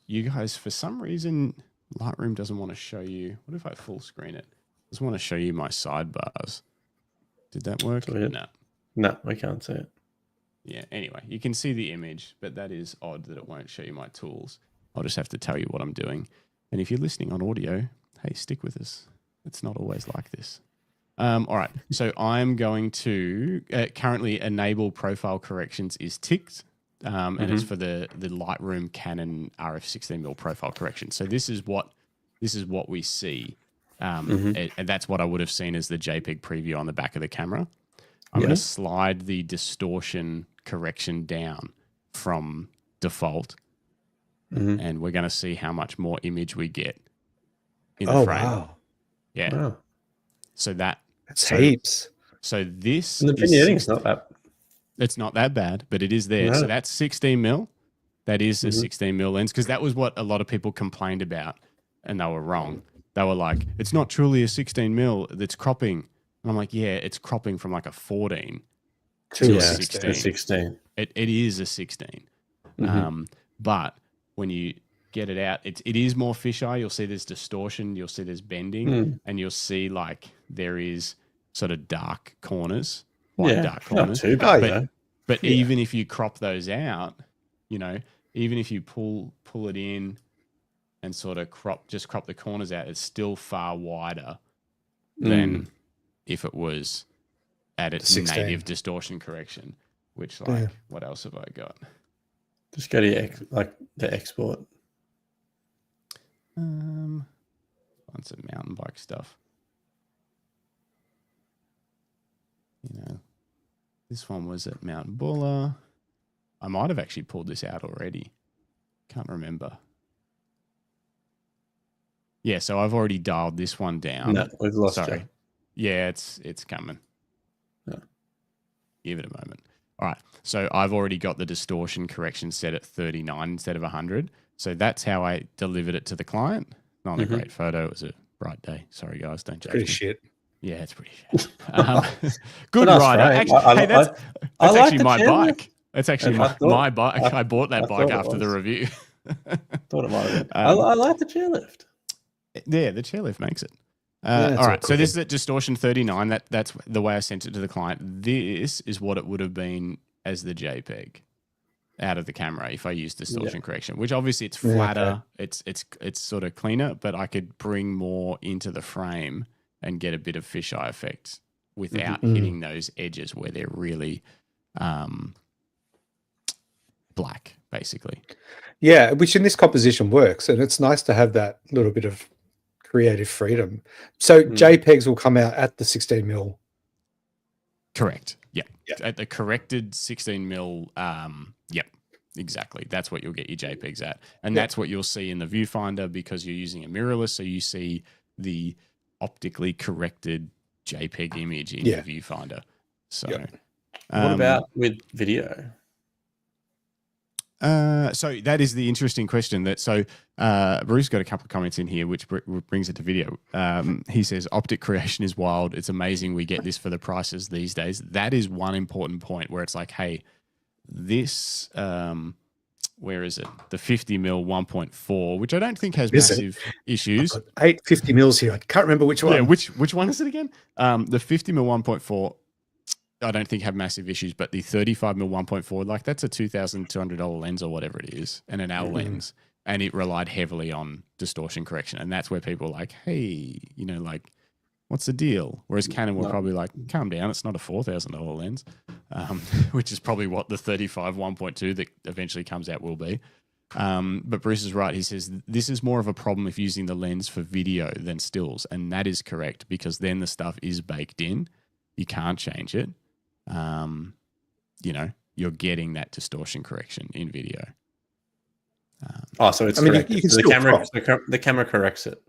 You guys, for some reason, Lightroom doesn't want to show you. What if I full screen it? Doesn't want to show you my sidebars. Did that work? No, we can't see it. Yeah, anyway, you can see the image, but that is odd that it won't show you my tools. I'll just have to tell you what I'm doing. And if you're listening on audio, hey, stick with us. It's not always like this. All right, so I'm going to currently enable profile corrections is ticked, and it's for the Lightroom Canon RF 16mm profile correction. So this is what we see, and that's what I would have seen as the JPEG preview on the back of the camera. I'm going to slide the distortion correction down from default, and we're going to see how much more image we get in the frame. Wow. Yeah. Wow. So that's heaps. So this and the vignetting's not that. It's not that bad, but it is there. No. So that's 16mm. That is a 16mm lens because that was what a lot of people complained about, and they were wrong. They were like, "It's not truly a 16mm that's cropping." And I'm like, yeah, it's cropping from like a 14 to a 16. It is a 16. But when you get it out, it is more fisheye. You'll see there's distortion. You'll see there's bending. And you'll see like there is sort of dark corners. Dark corners. Not too bad, but even if you crop those out, even if you pull it in and sort of crop the corners out, it's still far wider than... if it was at its native distortion correction, which what else have I got? Just go to the export. On some mountain bike stuff. This one was at Mount Buller. I might have actually pulled this out already. Can't remember. Yeah, so I've already dialed this one down. No, we've lost you. Yeah, it's coming. Yeah. Give it a moment. All right. So I've already got the distortion correction set at 39 instead of 100. So that's how I delivered it to the client. Not a great photo. It was a bright day. Sorry, guys. Don't judge me. Pretty shit. Yeah, it's pretty shit. Good rider. Actually, that's actually my bike. That's actually my bike. I bought that bike after the review. Thought it might have been. I like the chairlift. Yeah, the chairlift makes it. it's all right. So cool. this is at Distortion 39. That's the way I sent it to the client. This is what it would have been as the JPEG out of the camera if I used distortion correction, which obviously it's flatter. It's sort of cleaner, but I could bring more into the frame and get a bit of fisheye effect without hitting those edges where they're really black, basically. Yeah, which in this composition works, and it's nice to have that little bit of creative freedom. So JPEGs will come out at the 16mm. Correct. Yeah. At the corrected 16mm. Yep. Exactly. That's what you'll get your JPEGs at, and that's what you'll see in the viewfinder because you're using a mirrorless. So you see the optically corrected JPEG image in the viewfinder. So, what about with video? So that is the interesting question. Bruce got a couple of comments in here, which brings it to video. He says, optic creation is wild. It's amazing we get this for the prices these days. That is one important point where it's like, hey, this, where is it? The 50mm 1.4, which I don't think has massive issues. 8 50mm here. I can't remember which one. Yeah, which one is it again? The 50mm 1.4. I don't think have massive issues, but the 35mm 1.4, like that's a $2,200 lens or whatever it is, and an L lens, and it relied heavily on distortion correction, and that's where people are like, hey, like, what's the deal? Whereas Canon will probably like, calm down, it's not a $4,000 lens, which is probably what the 35 1.2 that eventually comes out will be. But Bruce is right. He says this is more of a problem if using the lens for video than stills, and that is correct because then the stuff is baked in. You can't change it. You're getting that distortion correction in video. So it's correct. You can the camera corrects it.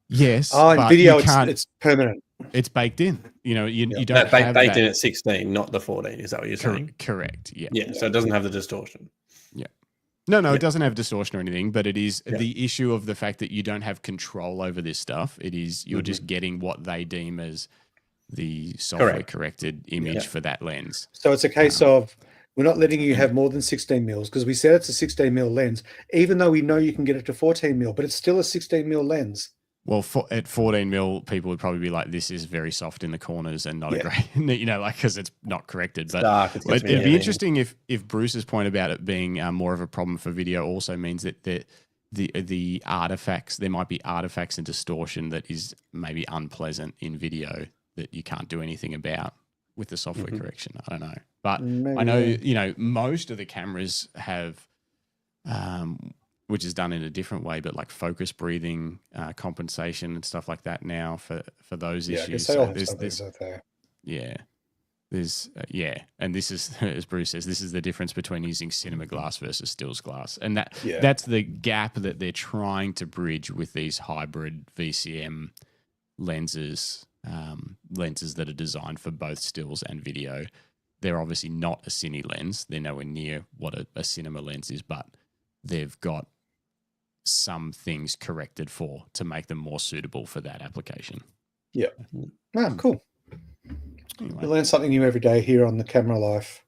Yes. In video, it's permanent. It's baked in. You don't have baked that. In at 16, not the 14. Is that what you're saying? Correct. Yeah. Yeah. So it doesn't have the distortion. Yeah. No, it doesn't have distortion or anything, but it is the issue of the fact that you don't have control over this stuff. It is you're just getting what they deem as the software corrected image for that lens. So it's a case of we're not letting you have more than 16mm because we said it's a 16mm lens, even though we know you can get it to 14mm, but it's still a 16mm lens. Well, at 14mm, people would probably be like, "This is very soft in the corners and not a great," because it's not corrected. But it'd be interesting if Bruce's point about it being more of a problem for video also means that the artifacts, there might be artifacts and distortion that is maybe unpleasant in video that you can't do anything about with the software correction. I don't know. But I know, most of the cameras have, which is done in a different way, but like focus breathing, compensation and stuff like that now for those issues. So there's and this is, as Bruce says, this is the difference between using cinema glass versus stills glass. And that's the gap that they're trying to bridge with these hybrid VCM lenses. Lenses that are designed for both stills and video. They're obviously not a cine lens. They're nowhere near what a cinema lens is, but they've got some things corrected to make them more suitable for that application. Yeah. Cool. Anyway. You learn something new every day here on the Camera Life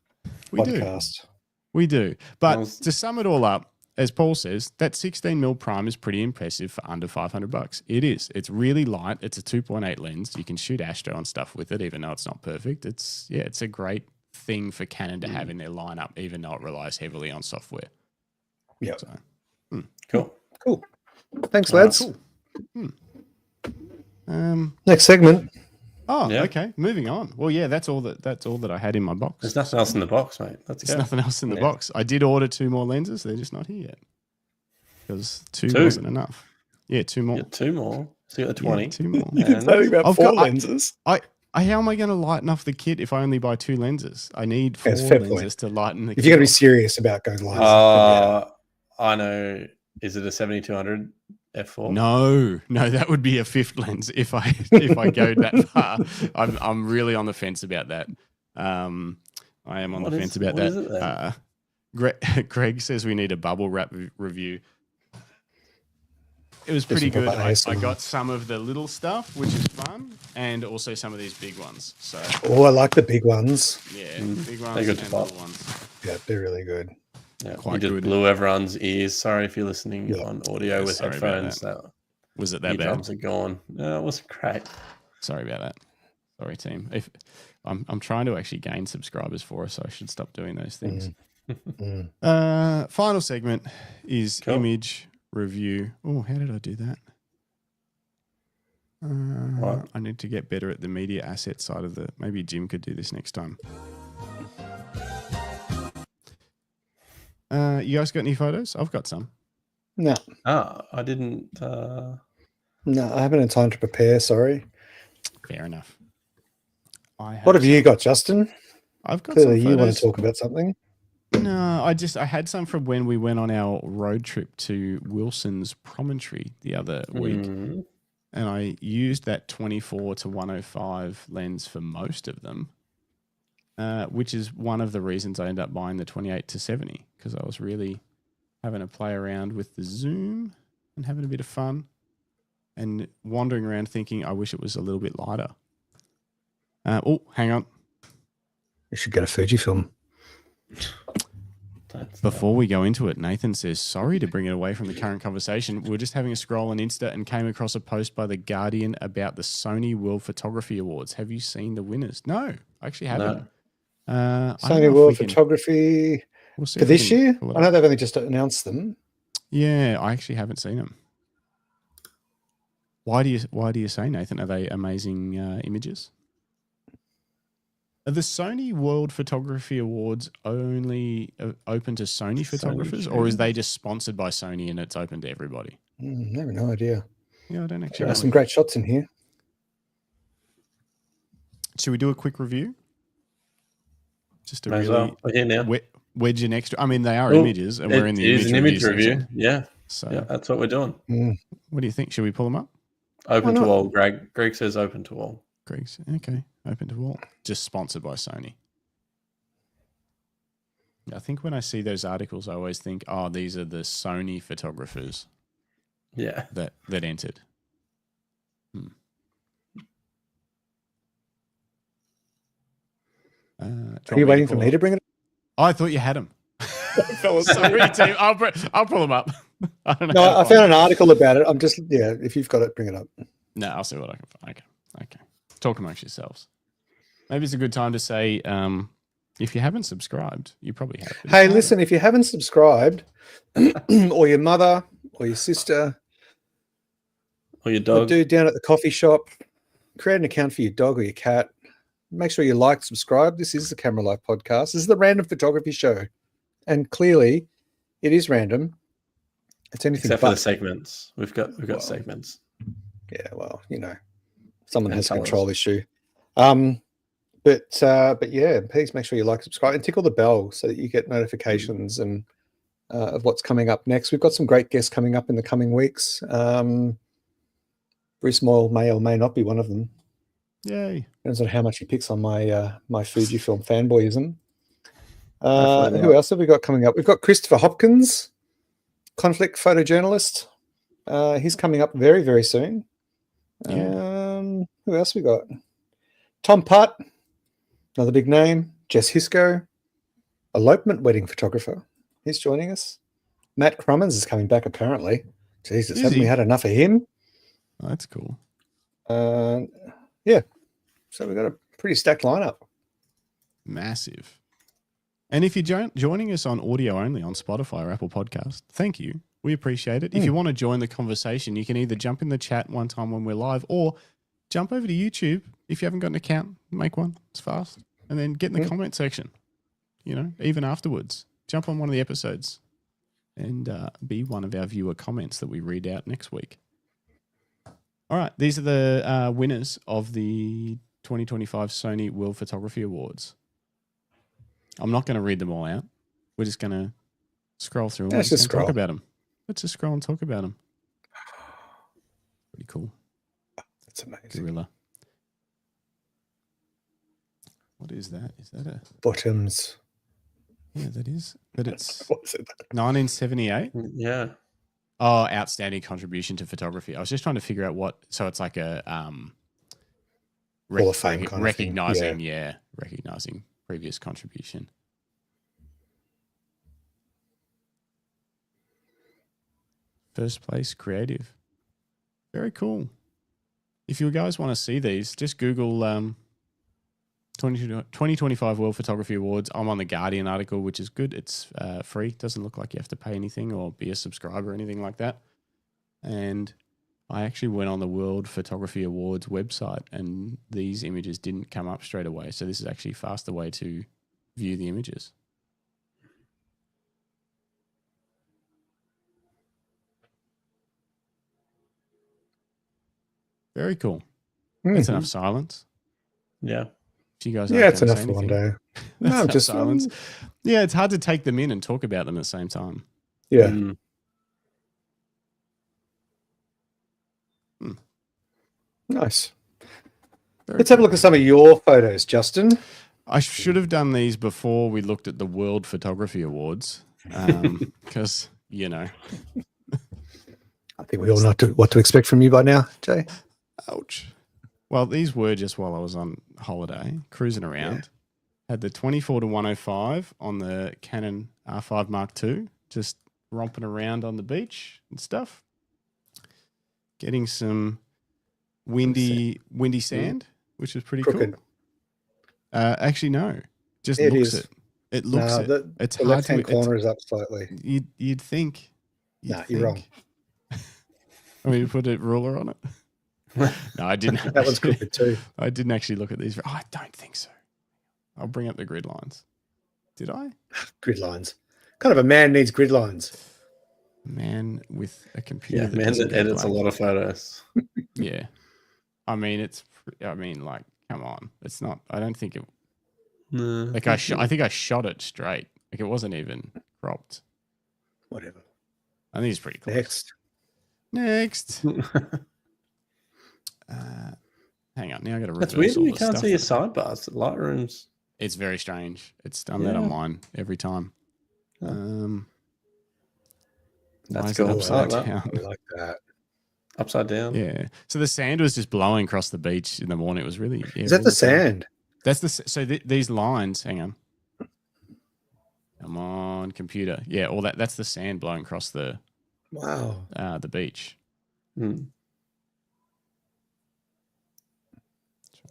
podcast. We do. But to sum it all up, as Paul says, that 16mm prime is pretty impressive for under $500. It is. It's really light. It's a 2.8 lens. You can shoot astro and stuff with it, even though it's not perfect. It's a great thing for Canon to have in their lineup, even though it relies heavily on software. Yeah. So, Cool. Thanks, lads. Cool. Next segment. Oh, okay. Moving on. Well, that's all that I had in my box. There's nothing else in the box, mate. There's nothing else in the box. I did order 2 more lenses. They're just not here yet. Because 2 wasn't enough. Yeah, 2 more. 2 more. So you got the 20. Yeah, 2 more. You're talking about 4 lenses. How am I going to lighten up the kit if I only buy 2 lenses? I need 4 lenses to lighten the kit. If you're going to be serious about going lights. I know. Is it a 7200 f4? No, that would be a 5th lens if I go that far. I'm really on the fence about that. I am on the fence about that. Greg says we need a bubble wrap review. It was pretty good. I got some of the little stuff, which is fun, and also some of these big ones. So I like the big ones. Yeah, big ones and little ones. Yeah, they're really good. Yeah, you just blew everyone's ears. Sorry if you're listening on audio with headphones. Was it that bad? Eardrums are gone. No, it wasn't great. Sorry about that. Sorry, team. If I'm trying to actually gain subscribers for us, so I should stop doing those things. Final segment is image review. Oh, how did I do that? I need to get better at the media asset side of the. Maybe Jim could do this next time. You guys got any photos? I've got some. No. I didn't. No, I haven't had time to prepare. Sorry. Fair enough. What have you got, Justin? I've got Clearly some you want photos. to talk about something. No, I had some from when we went on our road trip to Wilson's Promontory the other week. And I used that 24 to 105 lens for most of them, which is one of the reasons I ended up buying the 28 to 70, because I was really having to play around with the zoom and having a bit of fun and wandering around thinking I wish it was a little bit lighter. Oh, hang on. You should get a Fujifilm. Before we go into it, Nathan says, sorry to bring it away from the current conversation. We were just having a scroll on Insta and came across a post by The Guardian about the Sony World Photography Awards. Have you seen the winners? No, I actually haven't. Sony World Photography for this year? I know they've only just announced them. Yeah, I actually haven't seen them. Why do you say, Nathan? Are they amazing images? Are the Sony World Photography Awards only open to Sony photographers, or is they just sponsored by Sony and it's open to everybody? I have no idea. Yeah, I don't actually There know. are some great shots in here. Should we do a quick review? Just to We're here now. Wedge an extra. I mean, they are images, and we're in the image review. Section. Yeah. So yeah, that's what we're doing. What do you think? Should we pull them up? Open to all, Greg. Greg says open to all. Greg's okay. Open to all. Just sponsored by Sony. I think when I see those articles, I always think, oh, these are the Sony photographers. Yeah. That entered. Are you waiting for me to bring it up? Oh, I thought you had them. Sorry, team. I'll pull them up. I don't know. No, I found an article about it. I'm just, if you've got it, bring it up. No, I'll see what I can find. Okay. Talk amongst yourselves. Maybe it's a good time to say, if you haven't subscribed, you probably have. Hey, listen, if you haven't subscribed, or your mother, or your sister, or your dog, or dude down at the coffee shop, create an account for your dog or your cat. Make sure you like, subscribe. This is the Camera Life Podcast. This is the Random Photography Show. And clearly, it is random. It's anything except for the segments. We've got segments. Yeah, well, someone has a control issue. But yeah, please make sure you like, subscribe, and tickle the bell so that you get notifications and of what's coming up next. We've got some great guests coming up in the coming weeks. Bruce Moyle may or may not be one of them. Yay! Depends on how much he picks on my my Fujifilm fanboyism. Who else have we got coming up? We've got Christopher Hopkins, conflict photojournalist. He's coming up very, very soon. Who else we got? Tom Putt, another big name. Jess Hisco, elopement wedding photographer. He's joining us. Matt Crummins is coming back apparently. Jesus, haven't we had enough of him? Oh, that's cool. Yeah. So we've got a pretty stacked lineup. Massive. And if you're joining us on audio only on Spotify or Apple Podcast, thank you. We appreciate it. If you want to join the conversation, you can either jump in the chat one time when we're live or jump over to YouTube. If you haven't got an account, make one. It's fast. And then get in the comment section, even afterwards. Jump on one of the episodes and be one of our viewer comments that we read out next week. All right. These are the winners of the 2025 Sony World Photography Awards. I'm not going to read them all out. We're just going to scroll through them and talk about them. Let's just scroll and talk about them. Pretty cool. That's amazing. Gorilla. What is that? Is that a... Bottoms. Yeah, that is. But it's What's it? 1978? Yeah. Oh, outstanding contribution to photography. I was just trying to figure out what... So it's like a... Hall of Fame kind recognizing, of thing. recognizing previous contribution. First place, creative. Very cool. If you guys want to see these, just Google 2025 World Photography Awards. I'm on the Guardian article, which is good. It's free. Doesn't look like you have to pay anything or be a subscriber or anything like that. And I actually went on the World Photography Awards website and these images didn't come up straight away. So this is actually a faster way to view the images. Very cool. That's enough silence. Yeah. If you guys Yeah, it's enough for one day. No, just silence. Yeah, it's hard to take them in and talk about them at the same time. Yeah. Nice. Let's have a look at some of your photos, Justin. I should have done these before we looked at the World Photography Awards because, you know. I think we all know what to expect from you by now, Jay. Ouch. Well, these were just while I was on holiday, cruising around. Yeah. Had the 24-105 on the Canon R5 Mark II, just romping around on the beach and stuff. Getting some windy sand, which was pretty cool. Actually, no. Just it looks is. it. It looks no, it. It's the hard left-hand to, corner is up slightly. You'd think. You're wrong. I mean, you put a ruler on it. No, I didn't. That one's crooked too. I didn't actually look at these. I don't think so. I'll bring up the grid lines. Did I? Grid lines. Kind of a man needs grid lines. Man with a computer. Yeah, man that edits a lot of photos. Yeah. I mean, like, come on. It's not, I don't think it, no. Like, I think I shot it straight. Like, it wasn't even cropped. Whatever. I think it's pretty cool. Next. Hang on. Now I got to reverse. That's weird. You can't see your sidebars. Lightroom's. It's very strange. It's done that on mine every time. That's cool. Upside down. I like that. Upside down. Yeah. So the sand was just blowing across the beach in the morning. It was really. Yeah, is that the sand? That's the. So these lines. Hang on. Come on, computer. Yeah, all that. That's the sand blowing across the. Wow. The beach. Try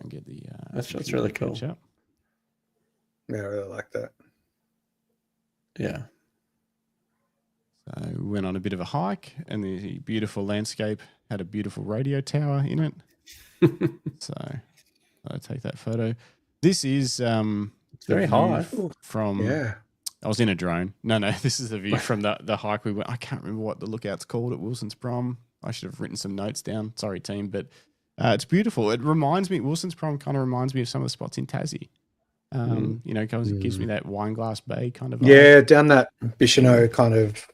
and get the. That's really cool. Up. Yeah, I really like that. Yeah. So we went on a bit of a hike, and the beautiful landscape had a beautiful radio tower in it. So I'll take that photo. This is it's very high from. Yeah. I was in a drone. No, this is the view from the hike we went. I can't remember what the lookout's called at Wilson's Prom. I should have written some notes down. Sorry, team, but it's beautiful. It reminds me. Wilson's Prom kind of reminds me of some of the spots in Tassie. You know, it gives me that Wineglass Bay kind of vibe. Yeah, down that Bicheno kind of.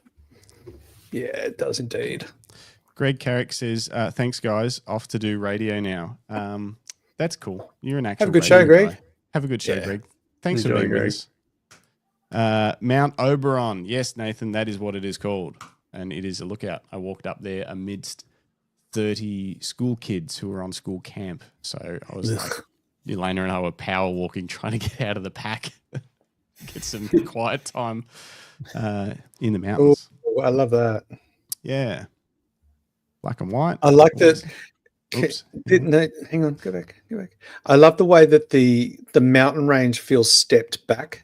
Yeah, it does indeed. Greg Carrick says, thanks, guys. Off to do radio now. That's cool. You're an actual Have a good show, Greg. Guy. Have a good show, Greg. Thanks for being with us. Mount Oberon. Yes, Nathan, that is what it is called. And it is a lookout. I walked up there amidst 30 school kids who were on school camp. So I was like, Elena and I were power walking, trying to get out of the pack, get some quiet time in the mountains. Oh, I love that. Yeah. Black and white. I like that. Oops. Hang on, go back. I love the way that the mountain range feels stepped back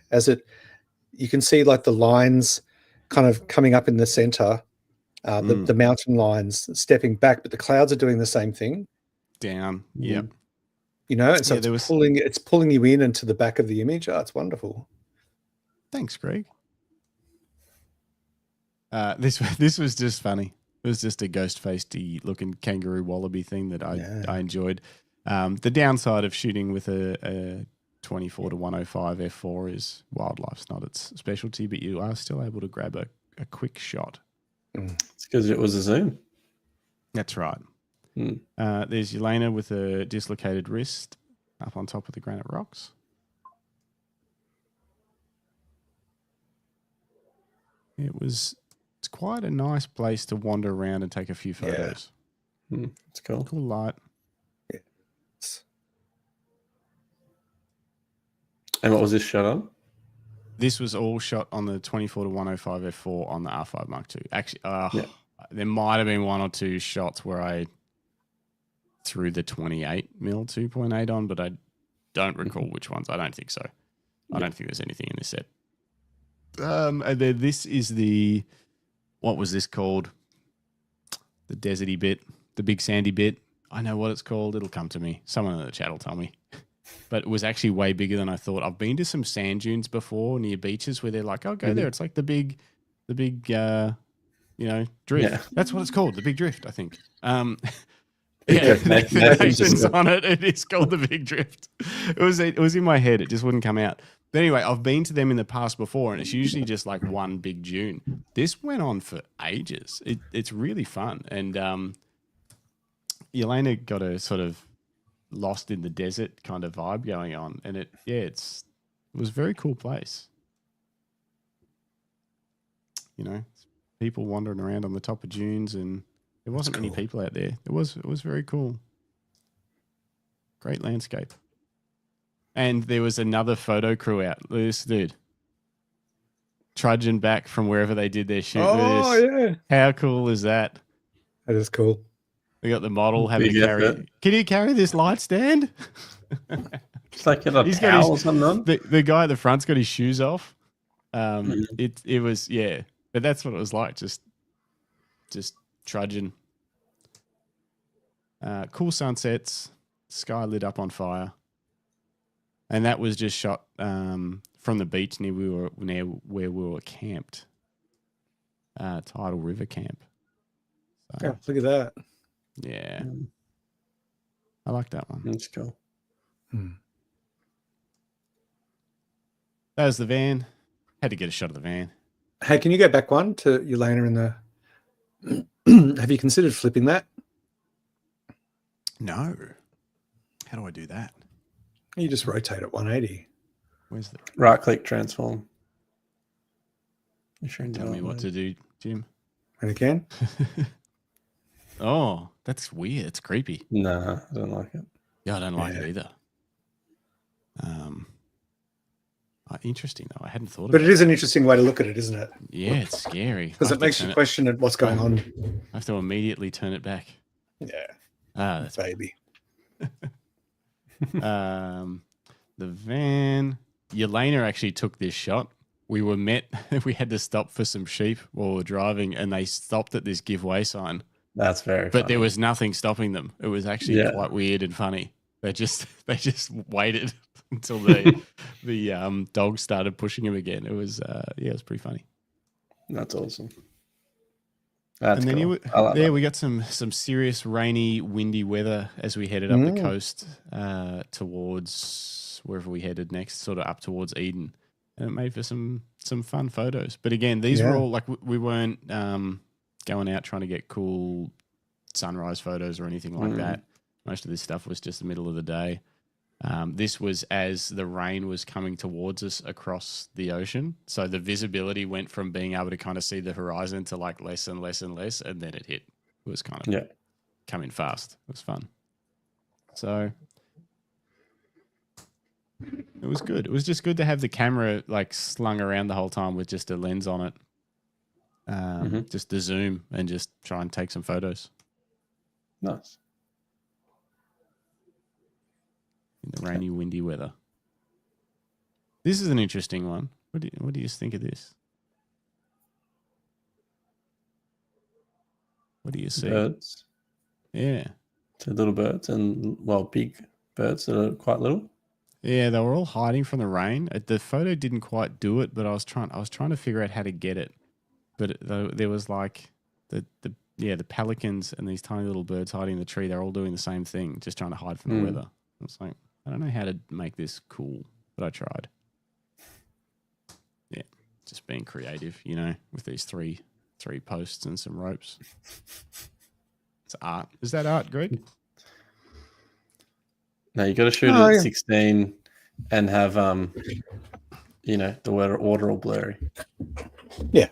you can see like the lines kind of coming up in the center, the mountain lines stepping back, but the clouds are doing the same thing. Down. Yep. You know, and so it's pulling you in into the back of the image. Oh, it's wonderful. Thanks, Greg. This was just funny. It was just a ghost-faced looking kangaroo wallaby thing that I enjoyed. The downside of shooting with a 24-105 f4 is wildlife's not its specialty, but you are still able to grab a quick shot. It's because it was a zoom. That's right. There's Elena with a dislocated wrist up on top of the granite rocks. It's quite a nice place to wander around and take a few photos. It's cool. Cool light. Yeah. And what was this shot on? This was all shot on the 24-105 f4 on the R5 Mark II. Actually, there might have been one or two shots where I threw the 28mm 2.8 on, but I don't recall which ones. I don't think so. I don't think there's anything in this set. And then this is what was this called? The deserty bit, the big sandy bit. I know what it's called. It'll come to me. Someone in the chat will tell me. But it was actually way bigger than I thought. I've been to some sand dunes before near beaches where they're like, "Oh, go there." It's like the big, drift. Yeah. That's what it's called, the big drift, I think. Nathan's on it. It is called the big drift. It was in my head. It just wouldn't come out. But anyway, I've been to them in the past before, and it's usually just like one big dune. This went on for ages. It's really fun, and Elena got a sort of lost in the desert kind of vibe going on, and it was a very cool place. People wandering around on the top of dunes, and there wasn't many people out there. It was very cool. Great landscape. And there was another photo crew out. This dude trudging back from wherever they did their shoot. Oh, yeah. How cool is that? That is cool. We got the model having to carry it. Can you carry this light stand? It's like a towel or something on. The guy at the front's got his shoes off. It was, yeah. But that's what it was like, just trudging. Cool sunsets, sky lit up on fire. And that was just shot from the beach near where we were camped. Tidal River Camp. So, yeah, look at that. Yeah. I like that one. That's cool. That was the van. Had to get a shot of the van. Hey, can you go back one to Elena in the... Have you considered flipping that? No. How do I do that? You just rotate at 180. Where's the... Right-click transform. You sure Tell me what to do, Jim. And again? Oh, that's weird. It's creepy. No, I don't like it. Yeah, I don't like it either. Interesting, though. I hadn't thought of it. But it is an interesting way to look at it, isn't it? Yeah, it's scary. Because it makes you question what's going on. I have to immediately turn it back. Yeah. That's baby. The van. Yelena actually took this shot. We were met. We had to stop for some sheep while we were driving, and they stopped at this give way sign. That's very But funny. there was nothing stopping them. It was actually quite weird and funny. They just waited until the dogs started pushing him again. It was it was pretty funny. That's awesome. That's and cool. Then we got some serious rainy, windy weather as we headed up the coast towards wherever we headed next, sort of up towards Eden, and it made for some fun photos. But again, these were all like we weren't going out trying to get cool sunrise photos or anything like that. Most of this stuff was just the middle of the day. This was as the rain was coming towards us across the ocean. So the visibility went from being able to kind of see the horizon to like less and less and less. And then it hit. It was kind of coming fast. It was fun. So it was good. It was just good to have the camera like slung around the whole time with just a lens on it. Just to zoom and just try and take some photos. Nice. In the rainy, windy weather. This is an interesting one. What do you think of this? What do you see? Birds. Yeah. Two little birds and, big birds that are quite little. Yeah, they were all hiding from the rain. The photo didn't quite do it, but I was trying to figure out how to get it. But there was like the pelicans and these tiny little birds hiding in the tree. They're all doing the same thing, just trying to hide from the weather. It's like, I don't know how to make this cool, but I tried. Yeah, just being creative, with these three posts and some ropes. It's art. Is that art, Greg? No, you got to shoot it at 16 and have the water all blurry. Yeah.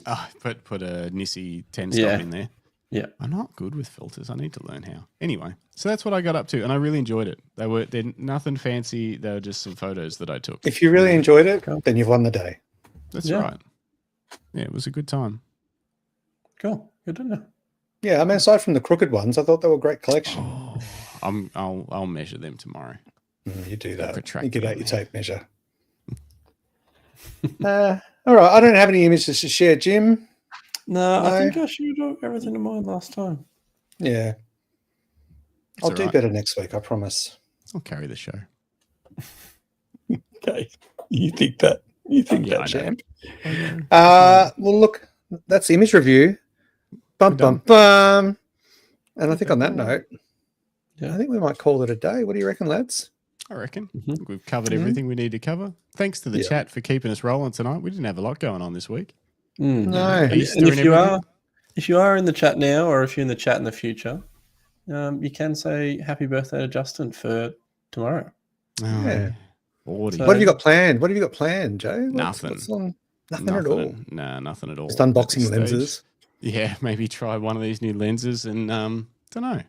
Oh, put a Nissi 10 stop in there. Yeah. I'm not good with filters. I need to learn how. Anyway, so that's what I got up to, and I really enjoyed it. They're nothing fancy. They were just some photos that I took. If you really enjoyed it, then you've won the day. That's right. Yeah, it was a good time. Cool. Good to know. Yeah, I mean, aside from the crooked ones, I thought they were a great collection. Oh, I'll measure them tomorrow. You do that. Protract You get them out your there. tape measure. All right, I don't have any images to share, Jim. No, No. I think I should have everything in mind last time. Yeah. I'll do better next week, I promise. I'll carry the show. Okay. You think that? You think Yeah, that, I champ? know. Well, look, that's the image review. Bum, bum, bum. And I think on that note, I think we might call it a day. What do you reckon, lads? I reckon. We've covered everything we need to cover. Thanks to the chat for keeping us rolling tonight. We didn't have a lot going on this week. No. Easter And everything. if you are in the chat now, or if you're in the chat in the future, you can say happy birthday to Justin for tomorrow. Oh, Yeah. 40. So- What have you got planned? What have you got planned, Joe? Nothing. What's on? Nothing at all. No, nothing at all. Just unboxing lenses. Yeah, maybe try one of these new lenses and don't know.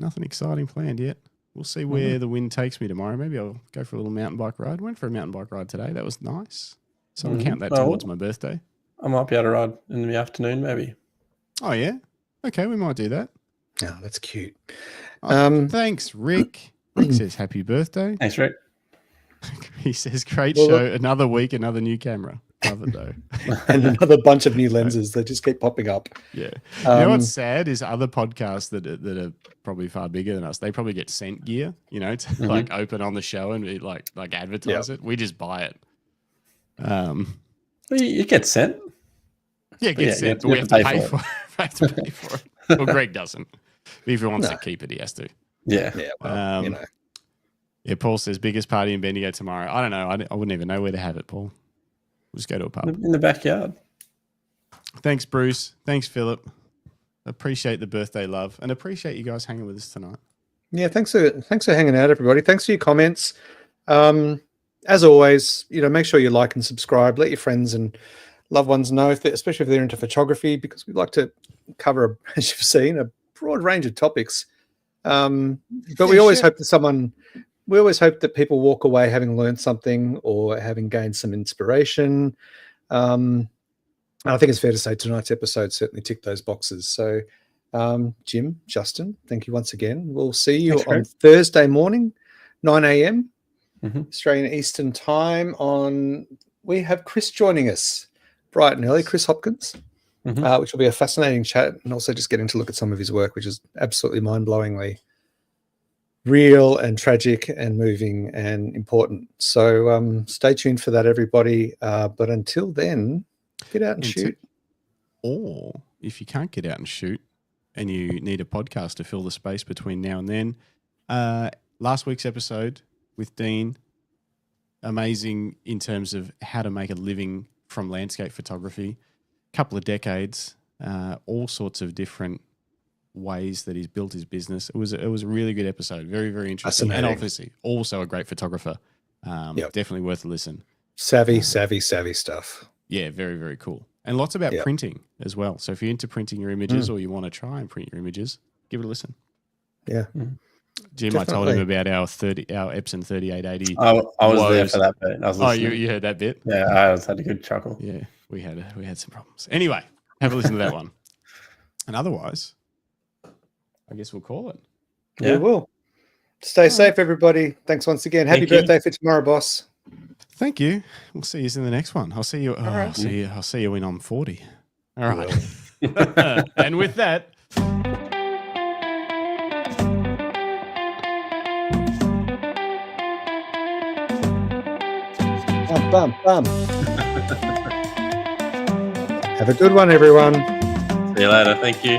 Nothing exciting planned yet. We'll see where the wind takes me tomorrow. Maybe I'll go for a little mountain bike ride. Went for a mountain bike ride today. That was nice. So I'll count that towards my birthday. I might be able to ride in the afternoon, maybe. Oh, yeah? Okay, we might do that. Oh, that's cute. Thanks, Rick. Rick says happy birthday. Thanks, Rick. He says, great Well, show. look- Another week, another new camera. Love it, though. And another bunch of new lenses that just keep popping up. Yeah. You know what's sad is other podcasts that are probably far bigger than us, they probably get sent gear, to like open on the show and be like advertise it. We just buy it. Well, it gets sent. Yeah, it gets sent, but we have to pay for it. We have to pay for it. Well, Greg doesn't. If he wants to keep it, he has to. Yeah. Yeah, well, Yeah, Paul says biggest party in Bendigo tomorrow. I don't know. I wouldn't even know where to have it, Paul. We'll just go to a pub. In the backyard. Thanks, Bruce. Thanks, Philip. Appreciate the birthday love and appreciate you guys hanging with us tonight. Yeah, thanks for hanging out, everybody. Thanks for your comments. As always, make sure you like and subscribe. Let your friends and loved ones know, especially if they're into photography, because we'd like to cover, as you've seen, a broad range of topics. But we always hope that people walk away having learned something or having gained some inspiration. And I think it's fair to say tonight's episode certainly ticked those boxes. So, Jim, Justin, thank you once again. We'll see you on Thursday morning, 9 a.m. Australian Eastern Time. We have Chris joining us bright and early, Chris Hopkins, which will be a fascinating chat, and also just getting to look at some of his work, which is absolutely mind-blowingly real and tragic and moving and important. So stay tuned for that, everybody. But until then, get out and shoot. Or if you can't get out and shoot and you need a podcast to fill the space between now and then, last week's episode with Dean, amazing in terms of how to make a living from landscape photography, couple of decades, all sorts of different ways that he's built his business. It was a really good episode. Very, very interesting. And obviously also a great photographer. Definitely worth a listen. Savvy stuff. Yeah, very, very cool. And lots about printing as well. So if you're into printing your images or you want to try and print your images, give it a listen. Yeah. Jim, I told him about our Epson 3880. I was there for that bit. I was listening. You heard that bit? Yeah, I had a good chuckle. Yeah, we had some problems. Anyway, have a listen to that one. And otherwise, I guess we'll call it. Yeah, we will. Stay safe, everybody. Thanks once again. Happy birthday for tomorrow, boss. Thank you. We'll see you in the next one. I'll see you. I'll see you when I'm 40. All right. And with that. Bum. Have a good one, everyone. See you later. Thank you.